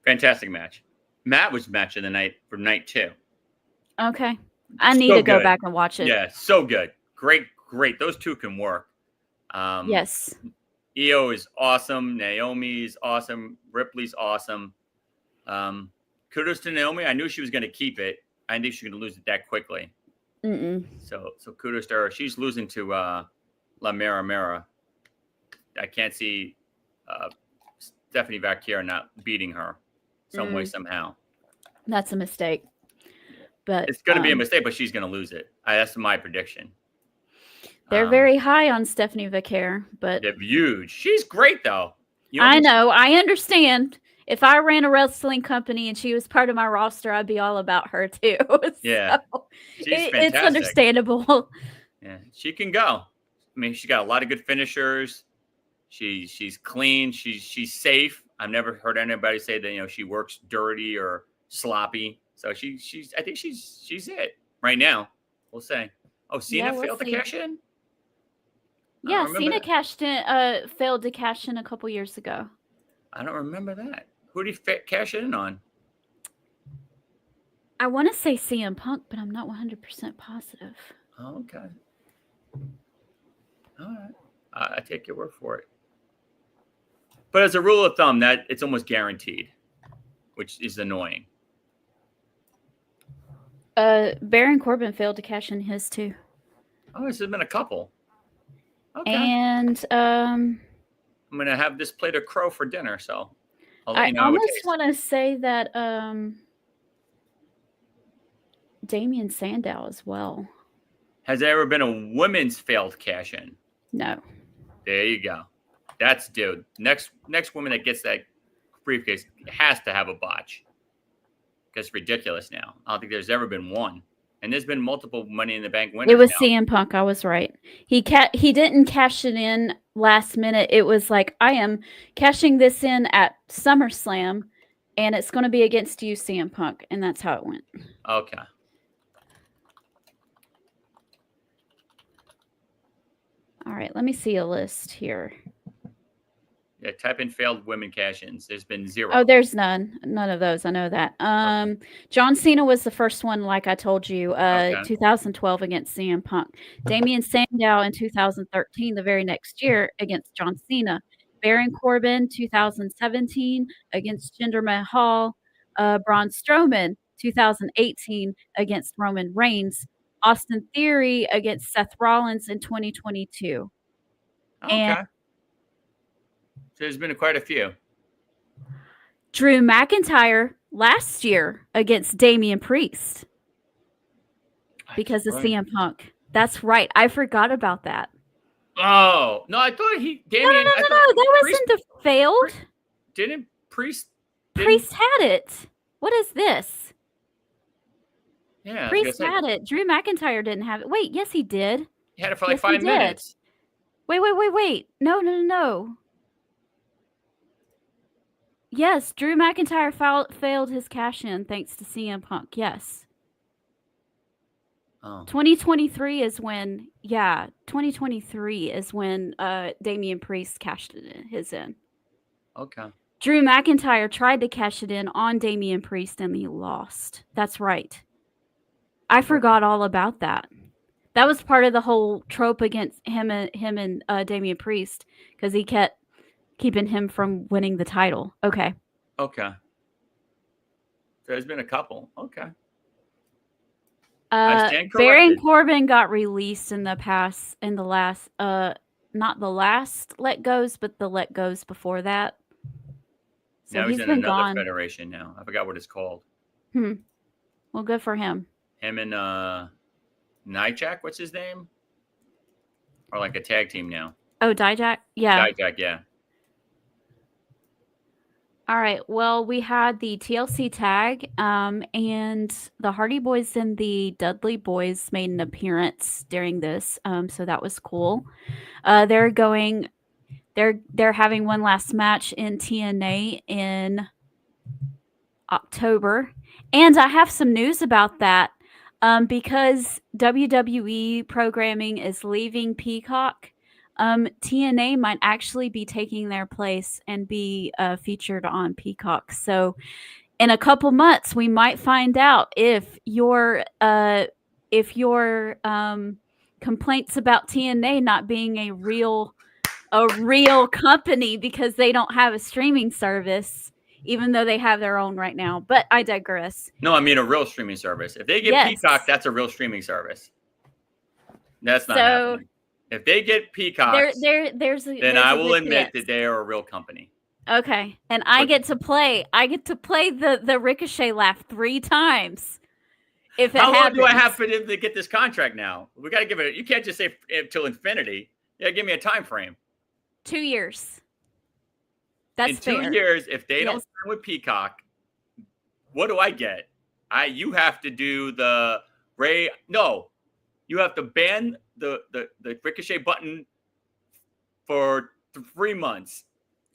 Fantastic match. Matt was match of the night for night 2. Okay. I need to go back and watch it. Yeah, so good. Great. Those two can work. Yes. Io is awesome. Naomi's awesome. Ripley's awesome. Kudos to Naomi. I knew she was going to keep it. I knew she was going to lose it that quickly. So kudos to her. She's losing to La Mera. I can't see Stephanie Vaquer not beating her some way, somehow. That's a mistake. But it's going to be a mistake, but she's going to lose it. That's my prediction. They're very high on Stephanie Vaquer, but they're huge. She's great, though. I know. I understand. If I ran a wrestling company and she was part of my roster, I'd be all about her too. Yeah, she's fantastic. It's understandable. Yeah, she can go. I mean, she got a lot of good finishers. She's clean. She's safe. I've never heard anybody say that she works dirty or sloppy. So I think she's it right now. We'll say. Oh, Cena failed to cash in. Yeah, Cena failed to cash in a couple years ago. I don't remember that. Who did he cash in on? I want to say CM Punk, but I'm not 100% positive. Oh, okay. All right. I take your word for it. But as a rule of thumb, that it's almost guaranteed, which is annoying. Baron Corbin failed to cash in his too. Oh, this has been a couple. Okay. And I'm gonna have this plate of crow for dinner, so I almost want to say that Damian Sandow as well. Has there ever been a women's failed cash in? No. There you go. That's dude. Next woman that gets that briefcase has to have a botch. It's ridiculous now. I don't think there's ever been one. And there's been multiple Money in the Bank winners. It was now. CM Punk. I was right. He didn't cash it in last minute. It was like, I am cashing this in at SummerSlam, and it's going to be against you, CM Punk, and that's how it went. Okay. All right, let me see a list here. Yeah, type in failed women cash-ins. There's been 0. Oh, there's none of those. I know that. John Cena was the first one, like I told you, 2012 against CM Punk. Damian Sandow in 2013, the very next year, against John Cena. Baron Corbin, 2017, against Jinder Mahal. Braun Strowman, 2018, against Roman Reigns. Austin Theory against Seth Rollins in 2022. Okay. And So there's been quite a few. Drew McIntyre last year against Damian Priest because of CM Punk. That's right. I forgot about that. Oh, no, I thought Damian. No. That wasn't the failed. Didn't Priest? Priest had it. What is this? Yeah. Priest had it. Drew McIntyre didn't have it. Wait, yes, he did. He had it for like 5 minutes. Wait. No. Yes, Drew McIntyre failed his cash-in thanks to CM Punk. Yes. Oh. 2023 is when Damian Priest cashed his in. Okay. Drew McIntyre tried to cash it in on Damian Priest and he lost. That's right. I forgot all about that. That was part of the whole trope against him and Damian Priest because he kept keeping him from winning the title. Okay. There's been a couple. Okay. Baron Corbin got released in the last, not the last let goes, but the let goes before that. So now he's in been another gone. federation now. I forgot what it's called. Well, good for him. Him and Nijak, what's his name? Or like a tag team now. Oh, Dijak? Yeah. Dijak, yeah. All right. Well, we had the TLC tag, and the Hardy Boys and the Dudley Boys made an appearance during this, so that was cool. They're having one last match in TNA in October, and I have some news about that. Because WWE programming is leaving Peacock, TNA might actually be taking their place and be featured on Peacock. So in a couple months, we might find out if your complaints about TNA not being a real company because they don't have a streaming service, even though they have their own right now. But I digress. No, I mean a real streaming service. If they get Peacock, that's a real streaming service. That's not happening. If they get Peacock, then I will admit that they are a real company. Okay, and I get to play the Ricochet laugh 3 times. If it How long happens. do I have for them to get this contract now? We got to give it. You can't just say till infinity. Yeah, give me a time frame. 2 years. That's fair. In 2 years, if they don't sign with Peacock, what do I get? You have to do the Ray. No, you have to ban the Ricochet button for 3 months.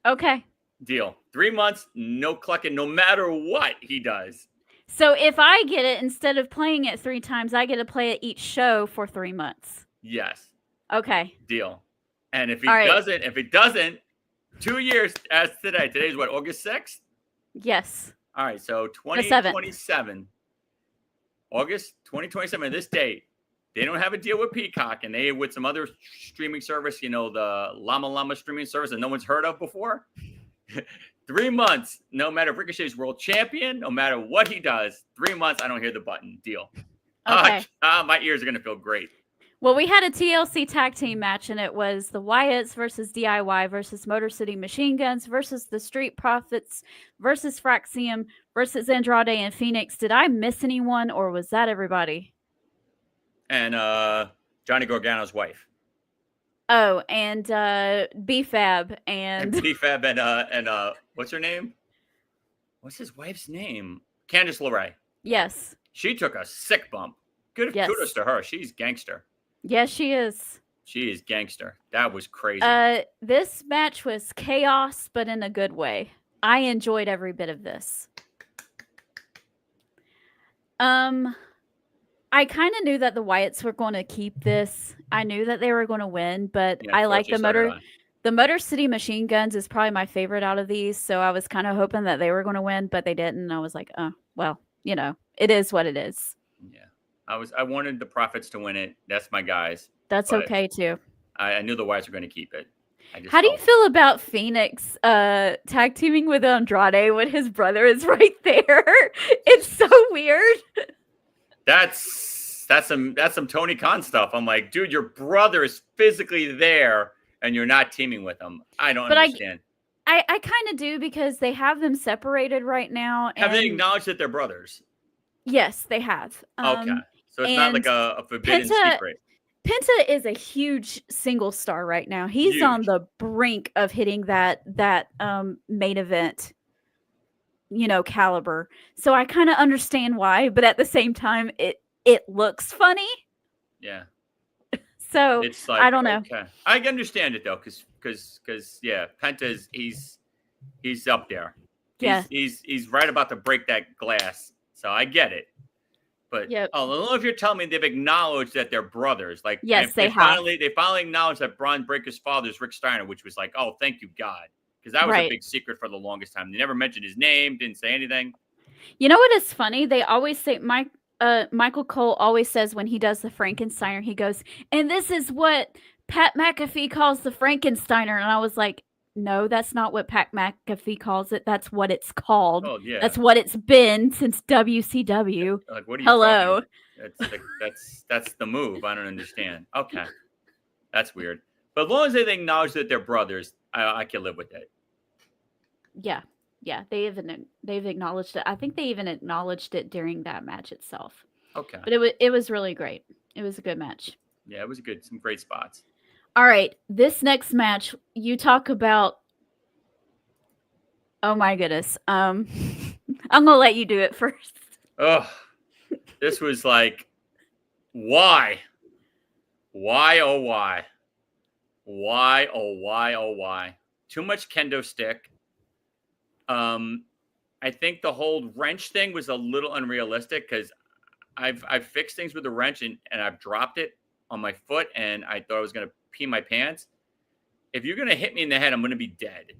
Okay. Deal. 3 months, no clucking, no matter what he does. So if I get it, instead of playing it 3 times, I get to play it each show for 3 months. Yes. Okay. Deal. And if he doesn't, 2 years as today. Today's what, August 6th? Yes. All right, so 2027. August 2027, this date. They don't have a deal with Peacock, and they with some other streaming service, the Llama streaming service that no one's heard of before. 3 months, no matter if Ricochet's world champion, no matter what he does, 3 months, I don't hear the button. Deal. Okay. My ears are going to feel great. Well, we had a TLC tag team match, and it was the Wyatts versus DIY versus Motor City Machine Guns versus the Street Profits versus Fraxium versus Andrade and Phoenix. Did I miss anyone, or was that everybody? And Johnny Gargano's wife. Oh, and B-Fab and B-Fab and what's her name? What's his wife's name? Candice LeRae. Yes. She took a sick bump. Good Yes. kudos to her. She's gangster. Yes, she is. She is gangster. That was crazy. This match was chaos, but in a good way. I enjoyed every bit of this. I kind of knew that the Wyatts were going to keep this. I knew that they were going to win, but Yeah, I like the unfortunately, so Motor. did I. The Motor City Machine Guns is probably my favorite out of these, so I was kind of hoping that they were going to win, but they didn't. And I was like, oh, well, you know, it is what it is. Yeah. I wanted the Profits to win it. That's my guys. That's But okay too. I knew the Wyatts were going to keep it. How do you feel about Phoenix tag teaming with Andrade when his brother is right there? It's so weird. That's some Tony Khan stuff. I'm like, dude, your brother is physically there and you're not teaming with him. I don't understand. I kind of do because they have them separated right now. Have they acknowledged that they're brothers? Yes, they have. Okay. So it's not like a forbidden secret. Penta is a huge single star right now. He's Huge. on the brink of hitting that main event, you know, caliber. So I kind of understand why, but at the same time, it looks funny. Yeah. So It's like, I don't know. Okay. I understand it though, because yeah, Penta's he's up there. Yeah. He's right about to break that glass. So I get it. But Yep. I don't know if you're telling me they've acknowledged that they're brothers. Like, Yes, they have. finally acknowledged that Braun Breaker's father is Rick Steiner, which was like, oh, thank you, God. Because that was a Right. big secret for the longest time. They never mentioned his name, didn't say anything. You know what is funny? They always say Michael Cole always says when he does the Frankensteiner, he goes, and this is what Pat McAfee calls the Frankensteiner. And I was like, no, that's not what Pat McAfee calls it. That's what it's called. Oh yeah. That's what it's been since WCW. Like, what are you Hello. talking? That's the move. I don't understand. Okay. That's weird. But as long as they acknowledge that they're brothers, I can live with it. Yeah. Yeah. They've acknowledged it. I think they even acknowledged it during that match itself. Okay. But it was really great. It was a good match. Yeah, it was good. Some great spots. All right, this next match, you talk about. Oh my goodness. I'm gonna let you do it first. Oh, this was like, why? Why, oh, why? Why, oh, why, oh, why? Too much kendo stick. I think the whole wrench thing was a little unrealistic because I've fixed things with the wrench and I've dropped it on my foot and I thought I was going to pee my pants. If you're going to hit me in the head, I'm going to be dead.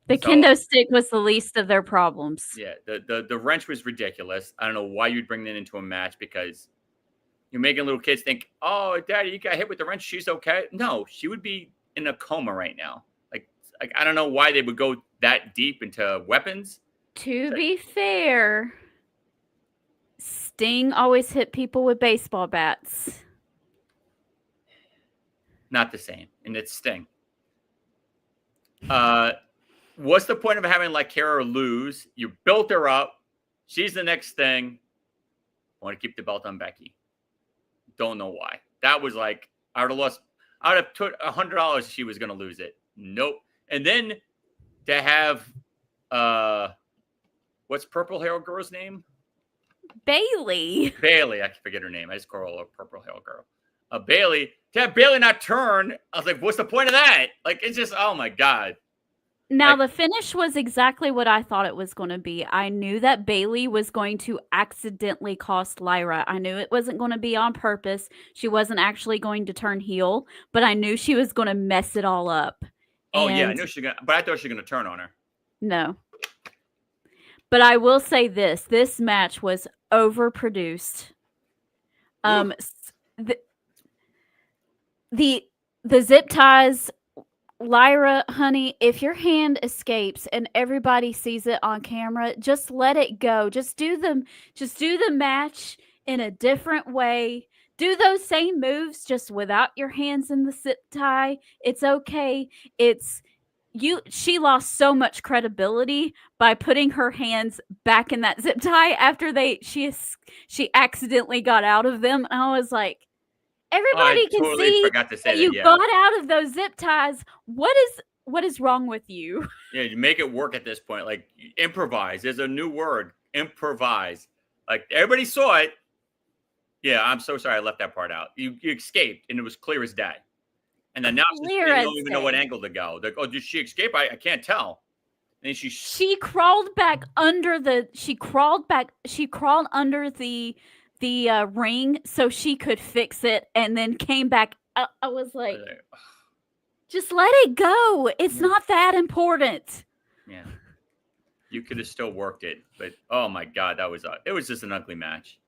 The kendo stick was the least of their problems. Yeah, the wrench was ridiculous. I don't know why you'd bring that into a match because you're making little kids think, oh, Daddy, you got hit with the wrench. She's okay. No, she would be in a coma right now. Like I don't know why they would go that deep into weapons. To be fair, Sting always hit people with baseball bats. Not the same, and it's Sting. What's the point of having like Kara lose? You built her up. She's the next thing. Want to keep the belt on Becky. Don't know why. That was like, I would have lost. I would have put $100 if she was going to lose it. Nope. And then to have, what's purple hair girl's name? Bailey. Bailey. I forget her name. I just call her purple hair girl. Bailey. To have Bailey not turn, I was like, what's the point of that? Like, it's just, oh my God. Now, the finish was exactly what I thought it was going to be. I knew that Bailey was going to accidentally cost Lyra. I knew it wasn't going to be on purpose. She wasn't actually going to turn heel, but I knew she was going to mess it all up. Oh, yeah, I knew she was going to, but I thought she was going to turn on her. No. But I will say this match was overproduced. The zip ties, Lyra, honey, if your hand escapes and everybody sees it on camera, just let it go. Just do the match in a different way. Do those same moves just without your hands in the zip tie. It's okay. She lost so much credibility by putting her hands back in that zip tie after she accidentally got out of them. And I was like, everybody can see that you got out of those zip ties. What is wrong with you? Yeah, you make it work at this point. Like, improvise. There's a new word, improvise. Like, everybody saw it. Yeah, I'm so sorry I left that part out. You escaped, and it was clear as day. And then now Clear they as don't even know what day. angle to go. They're like, oh, did she escape? I can't tell. And She crawled back under the. She crawled under the ring so she could fix it, and then came back. I was like, just let it go. It's not that important. Yeah. You could have still worked it, but oh my God, it was just an ugly match.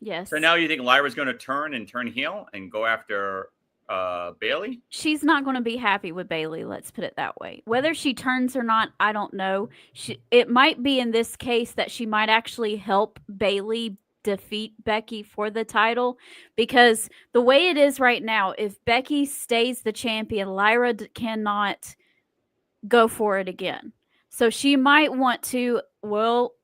Yes. So now you think Lyra's going to turn heel and go after Bailey? She's not going to be happy with Bailey, let's put it that way. Whether she turns or not, I don't know. It might be in this case that she might actually help Bailey defeat Becky for the title, because the way it is right now, if Becky stays the champion, Lyra cannot go for it again. So she might want to, well,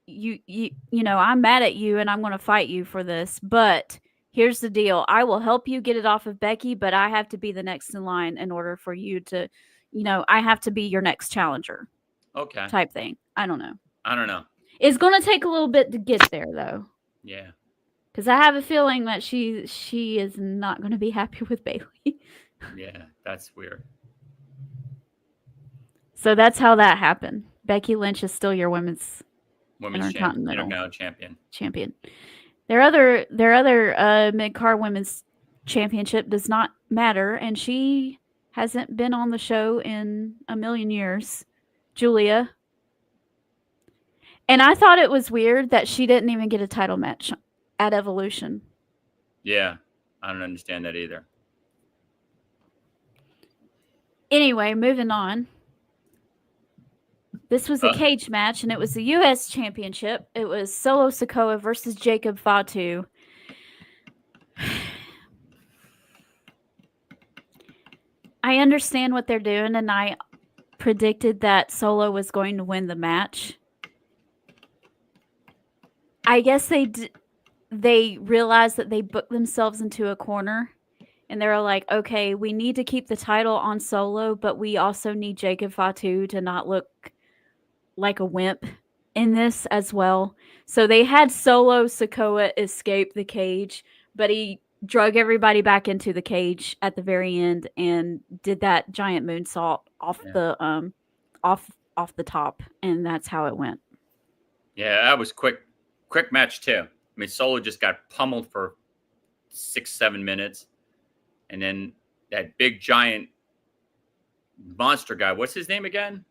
you know, I'm mad at you and I'm going to fight you for this, but here's the deal. I will help you get it off of Becky, but I have to be the next in line in order for you to, you know, I have to be your next challenger. Okay. Type thing. I don't know. It's going to take a little bit to get there, though. Yeah. Because I have a feeling that she is not going to be happy with Bailey. Yeah, that's weird. So that's how that happened. Becky Lynch is still your women's Intercontinental champion. Their other mid-card women's championship does not matter, and she hasn't been on the show in a million years. Julia. And I thought it was weird that she didn't even get a title match at Evolution. Yeah, I don't understand that either. Anyway, moving on. This was a cage match, and it was the U.S. Championship. It was Solo Sikoa versus Jacob Fatu. I understand what they're doing, and I predicted that Solo was going to win the match. I guess they realized that they booked themselves into a corner, and they were like, okay, we need to keep the title on Solo, but we also need Jacob Fatu to not look like a wimp in this as well. So they had Solo Sikoa escape the cage, but he drug everybody back into the cage at the very end and did that giant moonsault off the off the top, and that's how it went. Yeah, that was quick match too. I mean, Solo just got pummeled for 6-7 minutes, and then that big giant monster guy, what's his name again?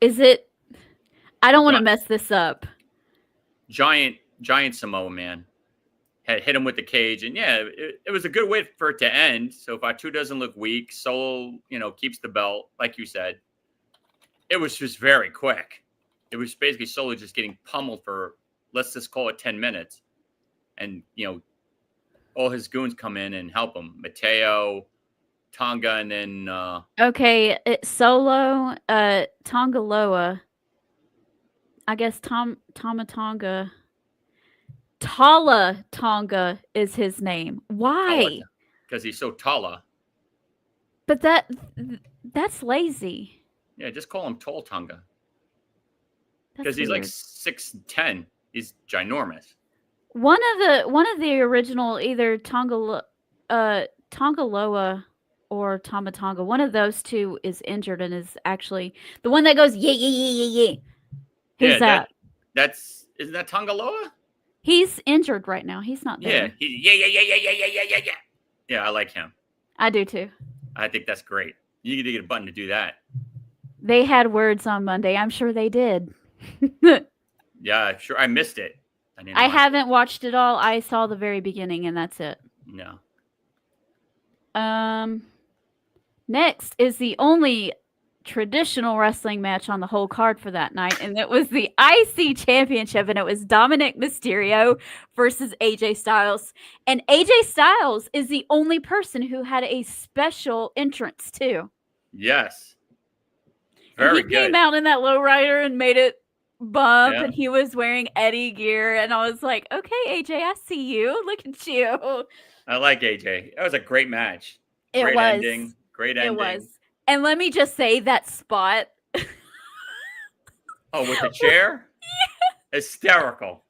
Is it? I don't want to mess this up. Giant Samoa man had hit him with the cage, and yeah, it was a good way for it to end. So if Fatu doesn't look weak, Solo, keeps the belt, like you said. It was just very quick. It was basically Solo just getting pummeled for, let's just call it 10 minutes, and all his goons come in and help him. Mateo, Tonga, and then okay, it's Solo, Tongaloa. I guess Tama Tonga Tala Tonga is his name. Why? Because he's so tall. But that's lazy. Yeah, just call him Tall Tonga. Because he's like 6'10". He's ginormous. One of the original either Tongaloa or Tamatonga, one of those two is injured and is actually the one that goes yeah. Who's that? Isn't that Tongaloa? He's injured right now. He's not there. Yeah. Yeah, I like him. I do too. I think that's great. You need to get a button to do that. They had words on Monday. I'm sure they did. Yeah, sure. I missed it. I haven't watched it all. I saw the very beginning, and that's it. No. Next is the only traditional wrestling match on the whole card for that night, and it was the IC Championship, and it was Dominic Mysterio versus AJ Styles. And AJ Styles is the only person who had a special entrance too. Yes. Very good. He came out in that lowrider and made it bump, and he was wearing Eddie gear, and I was like, okay, AJ, I see you. Look at you. I like AJ. That was a great match. Great ending. It was. And let me just say that spot. Oh, with the chair? Yeah. Hysterical.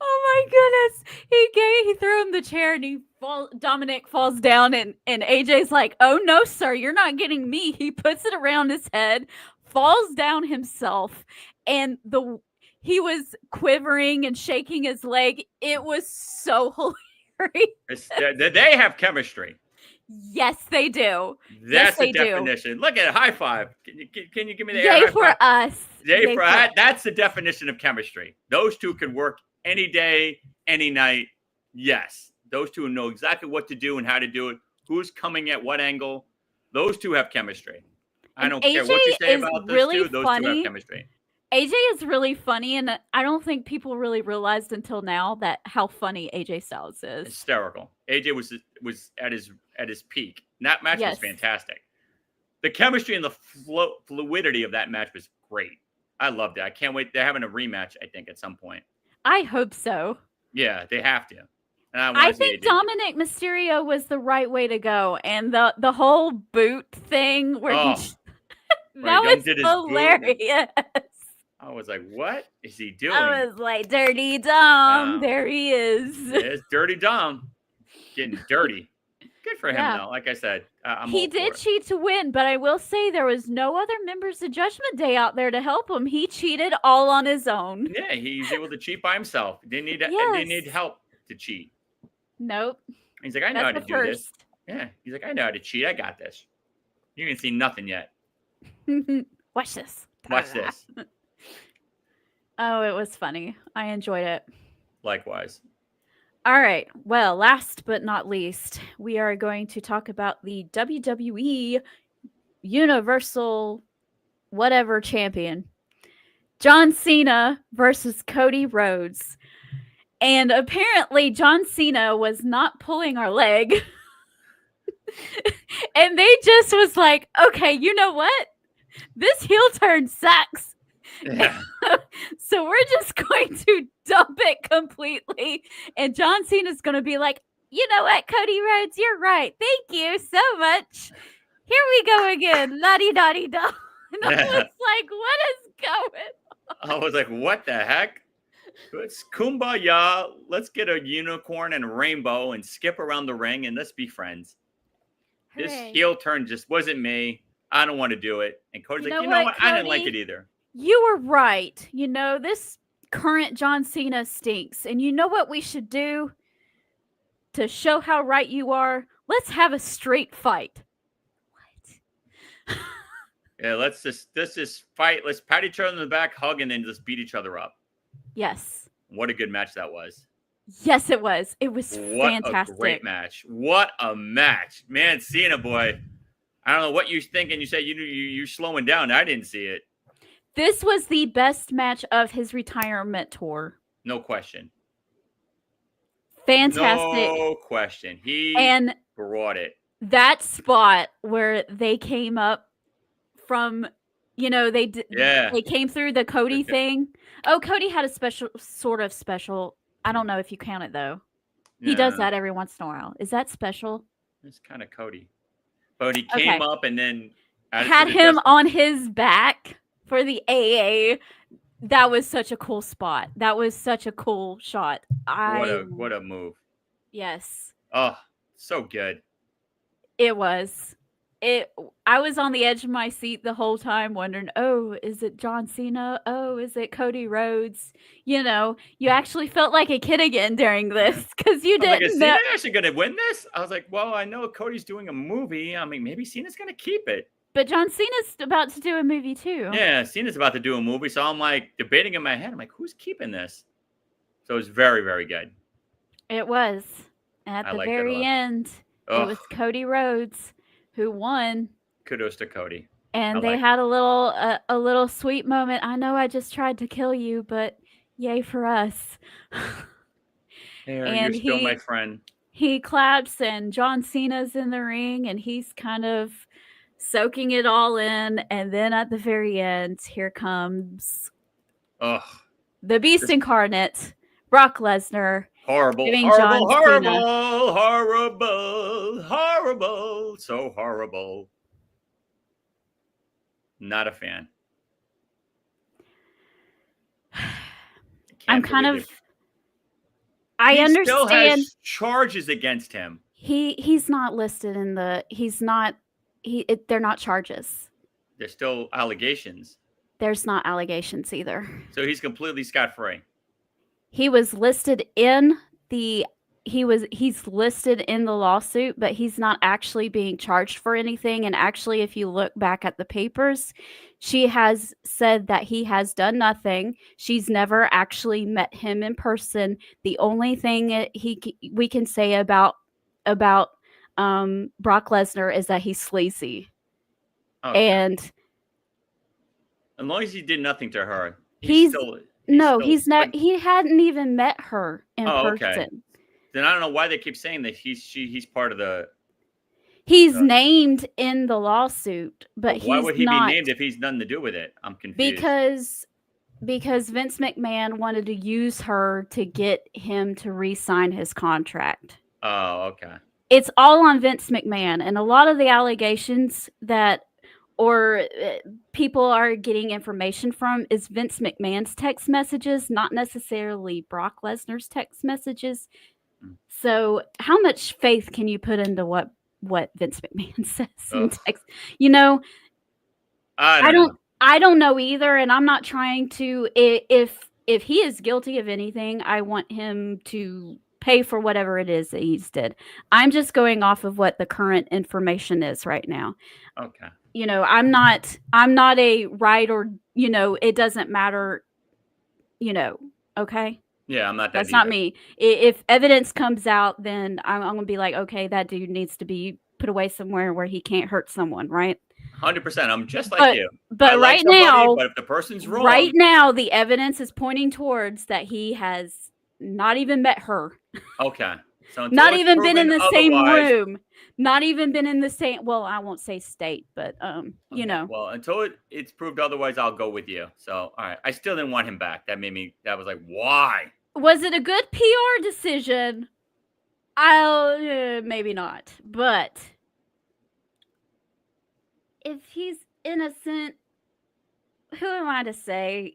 Oh my goodness. He threw him the chair and Dominic falls down and AJ's like, "Oh no, sir, you're not getting me." He puts it around his head, falls down himself, and he was quivering and shaking his leg. It was so hilarious. They have chemistry. Yes, they do. That's they the definition. Look at it. High five. Can you give me the Yay high for five? us. Yay for us. That's the definition of chemistry. Those two could work any day, any night. Yes. Those two know exactly what to do and how to do it. Who's coming at what angle. Those two have chemistry. I don't care what you say about those really two. Those two have chemistry. AJ is really funny, and I don't think people really realized until now that how funny AJ Styles is. Hysterical. AJ was at his peak. And that match was fantastic. The chemistry and the fluidity of that match was great. I loved it. I can't wait. They're having a rematch, I think, at some point. I hope so. Yeah, they have to. And I think Dominic Mysterio was the right way to go, and the whole boot thing where that was hilarious. I was like, what is he doing? I was like, Dirty Dom. There he is. It's Dirty Dom. Getting dirty. Good for him, though. Like I said, he did cheat to win, but I will say there was no other members of Judgment Day out there to help him. He cheated all on his own. Yeah, he's able to cheat by himself. Didn't need help to cheat. Nope. He's like, I know how to do this. Yeah, he's like, I know how to cheat. I got this. You can see nothing yet. Watch this. Watch this. Oh, it was funny. I enjoyed it. Likewise. All right. Well, last but not least, we are going to talk about the WWE Universal whatever champion, John Cena versus Cody Rhodes. And apparently John Cena was not pulling our leg. And they just was like, okay, you know what? This heel turn sucks. Yeah. So we're just going to dump it completely. And John Cena's going to be like, you know what, Cody Rhodes, you're right. Thank you so much. Here we go again. La-di-da-di-da. And I was like, what is going on? I was like, what the heck? It's kumbaya. Let's get a unicorn and a rainbow and skip around the ring and let's be friends. Hooray. This heel turn just wasn't me. I don't want to do it. And Cody's like, you know what? Cody? I didn't like it either. You were right. You know, this current John Cena stinks. And you know what we should do to show how right you are? Let's have a straight fight. What? Yeah, let's just fight. Let's pat each other in the back, hug, and then just beat each other up. Yes. What a good match that was. Yes, it was. It was fantastic. What a great match. What a match. Man, Cena, boy. I don't know what you're thinking. You said you're slowing down. I didn't see it. This was the best match of his retirement tour. No question. Fantastic. No question. He brought it. That spot where they came up from, you know, they came through the Cody thing. Oh, Cody had a special. I don't know if you count it though. He does that every once in a while. Is that special? It's kind of Cody. But he came up and then had him on his back for the AA. That was such a cool spot. That was such a cool shot. What a move. Yes. Oh, so good. It was. I was on the edge of my seat the whole time wondering, oh, is it John Cena? Oh, is it Cody Rhodes? You know, you actually felt like a kid again during this because you didn't know. Is Cena actually going to win this? I was like, well, I know Cody's doing a movie. I mean, maybe Cena's going to keep it. But John Cena's about to do a movie too. Yeah, Cena's about to do a movie. So I'm like debating in my head. I'm like, who's keeping this? So it was very, very good. It was. And at the very end, it was Cody Rhodes who won. Kudos to Cody. And they had a little sweet moment. I know I just tried to kill you, but yay for us. And you're still my friend. He claps and John Cena's in the ring and he's kind of soaking it all in. And then at the very end, here comes the Beast Incarnate, Brock Lesnar. Horrible, so horrible. Not a fan. I'm kind of I He understand. still has charges against him. He's not listed in the. He's not. They're not charges. There's still allegations. There's not allegations either. So he's completely scot-free. He was listed in the. He's listed in the lawsuit, but he's not actually being charged for anything. And actually, if you look back at the papers, she has said that he has done nothing. She's never actually met him in person. The only thing we can say about Brock Lesnar is that he's sleazy. Okay. And as long as he did nothing to her, he's not. but- He hadn't even met her in person. Okay. Then I don't know why they keep saying that he's part of the. He's named in the lawsuit, but he's Why would he not, be named if he's nothing to do with it? I'm confused. Because Vince McMahon wanted to use her to get him to re-sign his contract. Oh, okay. It's all on Vince McMahon, and a lot of the allegations that people are getting information from is Vince McMahon's text messages, not necessarily Brock Lesnar's text messages. So how much faith can you put into what Vince McMahon says in text? You know, I don't know either, and I'm not trying to. If he is guilty of anything, I want him to pay for whatever it is that he's did. I'm just going off of what the current information is right now. Okay. You know, I'm not a right or, you know, it doesn't matter, you know, okay? Yeah, I'm not that. That's not me. If evidence comes out, then I'm going to be like, okay, that dude needs to be put away somewhere where he can't hurt someone, right? 100%. I'm just like you. But I like right somebody, now, but if the person's wrong, right now, the evidence is pointing towards that he has not even met her. Okay. So Not even been in the same otherwise- room. Not even been in the same. Well, I won't say state, but you know. Well, until it's proved otherwise, I'll go with you. So, all right. I still didn't want him back. That was like, why? Was it a good PR decision? I'll maybe not, but if he's innocent, who am I to say?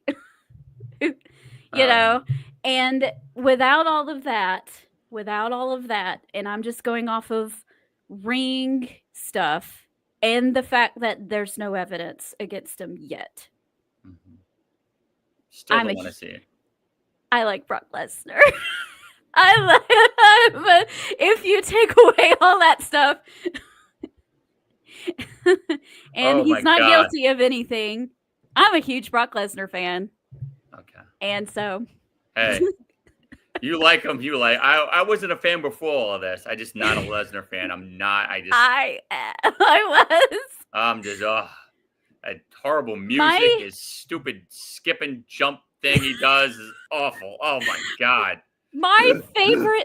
You know, and without all of that, and I'm just going off of ring stuff and the fact that there's no evidence against him yet. Mm-hmm. Still I'm don't a- want to see it. I like Brock Lesnar. But if you take away all that stuff, and Oh my he's not God. guilty of anything, I'm a huge Brock Lesnar fan, Okay. and so Hey, you like him. I wasn't a fan before all of this. I just not a Lesnar fan. I'm not. I was. I'm just that horrible music, his stupid skip and jump thing he does is awful. Oh my God. My favorite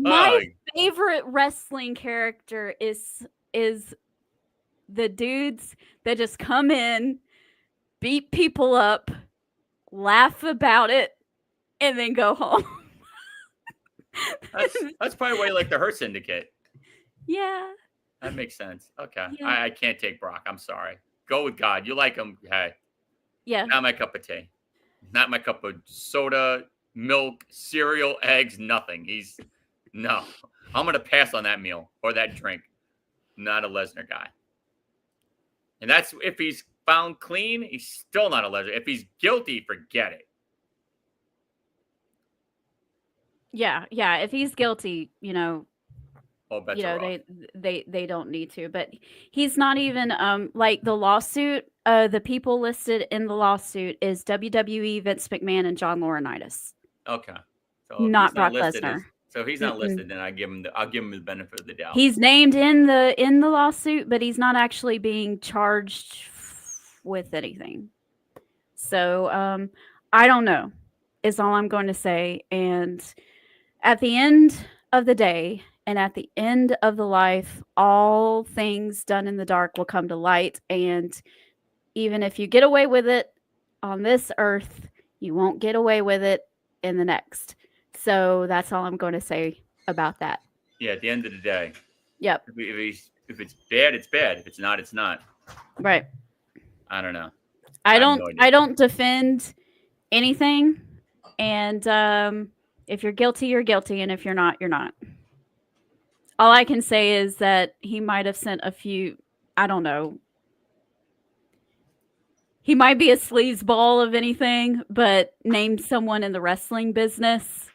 Oh, favorite wrestling character is the dudes that just come in, beat people up, laugh about it, and then go home. that's probably why you like the Hurt Syndicate. Yeah. That makes sense. Okay. Yeah. I can't take Brock. I'm sorry. Go with God. You like him. Hey, Yeah. not my cup of tea. Not my cup of soda, milk, cereal, eggs, nothing. No. I'm going to pass on that meal or that drink. Not a Lesnar guy. And that's if he's found clean, he's still not a Lesnar. If he's guilty, forget it. Yeah. Yeah. If he's guilty, you know, All bets you know, are off. they don't need to, but he's not even like the lawsuit, the people listed in the lawsuit is WWE, Vince McMahon, and John Laurinaitis. Okay. So if Not he's Brock listed Lesnar. So if he's not listed, then I'll give him the benefit of the doubt. He's named in the lawsuit, but he's not actually being charged with anything. So I don't know, is all I'm going to say. And at the end of the day, and at the end of the life, all things done in the dark will come to light. And even if you get away with it on this earth, you won't get away with it in the next. So that's all I'm going to say about that. Yeah, at the end of the day. Yep. If it's bad, it's bad. If it's not, it's not. Right. I don't know. I have don't no idea. I don't defend anything. And If you're guilty, you're guilty, and if you're not, you're not. All I can say is that he might have sent a few, I don't know. He might be a sleazeball of anything, but name someone in the wrestling business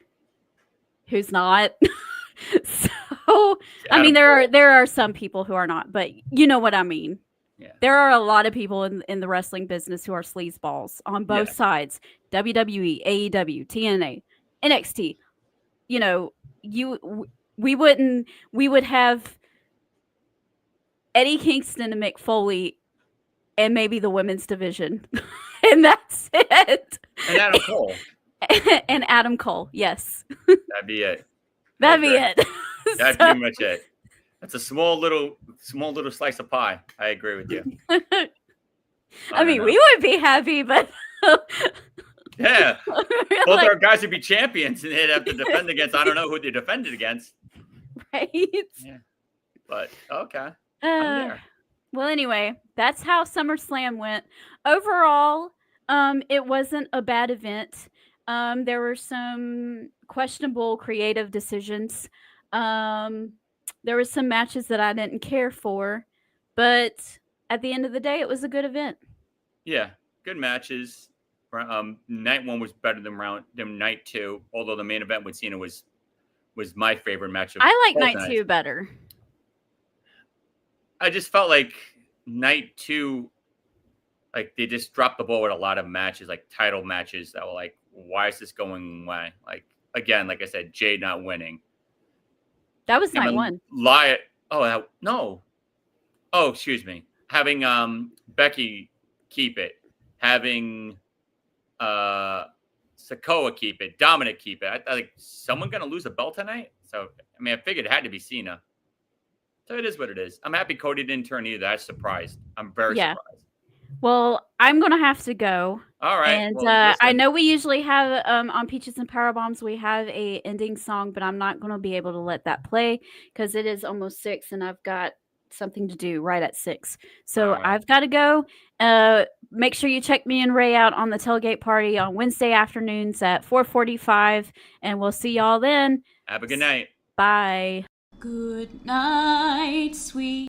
who's not. So, I mean, there are some people who are not, but you know what I mean. Yeah. There are a lot of people in the wrestling business who are sleazeballs on both sides. WWE, AEW, TNA, NXT. You know, we would have Eddie Kingston and Mick Foley and maybe the women's division. And that's it. And Adam Cole. And Adam Cole, yes. That'd be it. That'd be it. That's pretty much it. That's a small little slice of pie. I agree with you. I mean, we would be happy, but yeah, both our guys would be champions, and they'd have to defend against. I don't know who they defended against. Right. Yeah. But okay. I'm there. Well, anyway, that's how SummerSlam went. Overall, it wasn't a bad event. There were some questionable creative decisions. There were some matches that I didn't care for, but at the end of the day, it was a good event. Yeah, good matches. Night 1 was better than night 2, although the main event with Cena was my favorite match. I like night 2 better. I just felt like night 2, like they just dropped the ball with a lot of matches, like title matches that were like, why is this going away? Like, again, like I said, Jade not winning. That was night 1. No. Oh, excuse me. Having Becky keep it, having Sikoa keep it, Dominic keep it. I thought, like, someone gonna lose a belt tonight. So I mean, I figured it had to be Cena. So it is what it is. I'm happy Cody didn't turn either. I'm surprised. I'm very surprised. Well, I'm gonna have to go. All right. And I know we usually have on Peaches and Power Bombs we have a ending song, but I'm not gonna be able to let that play because it is almost 6 and I've got something to do right at 6. So I've got to go. Make sure you check me and Ray out on the tailgate party on Wednesday afternoons at 4:45, and we'll see y'all then. Have a good night. Bye. Good night, sweet.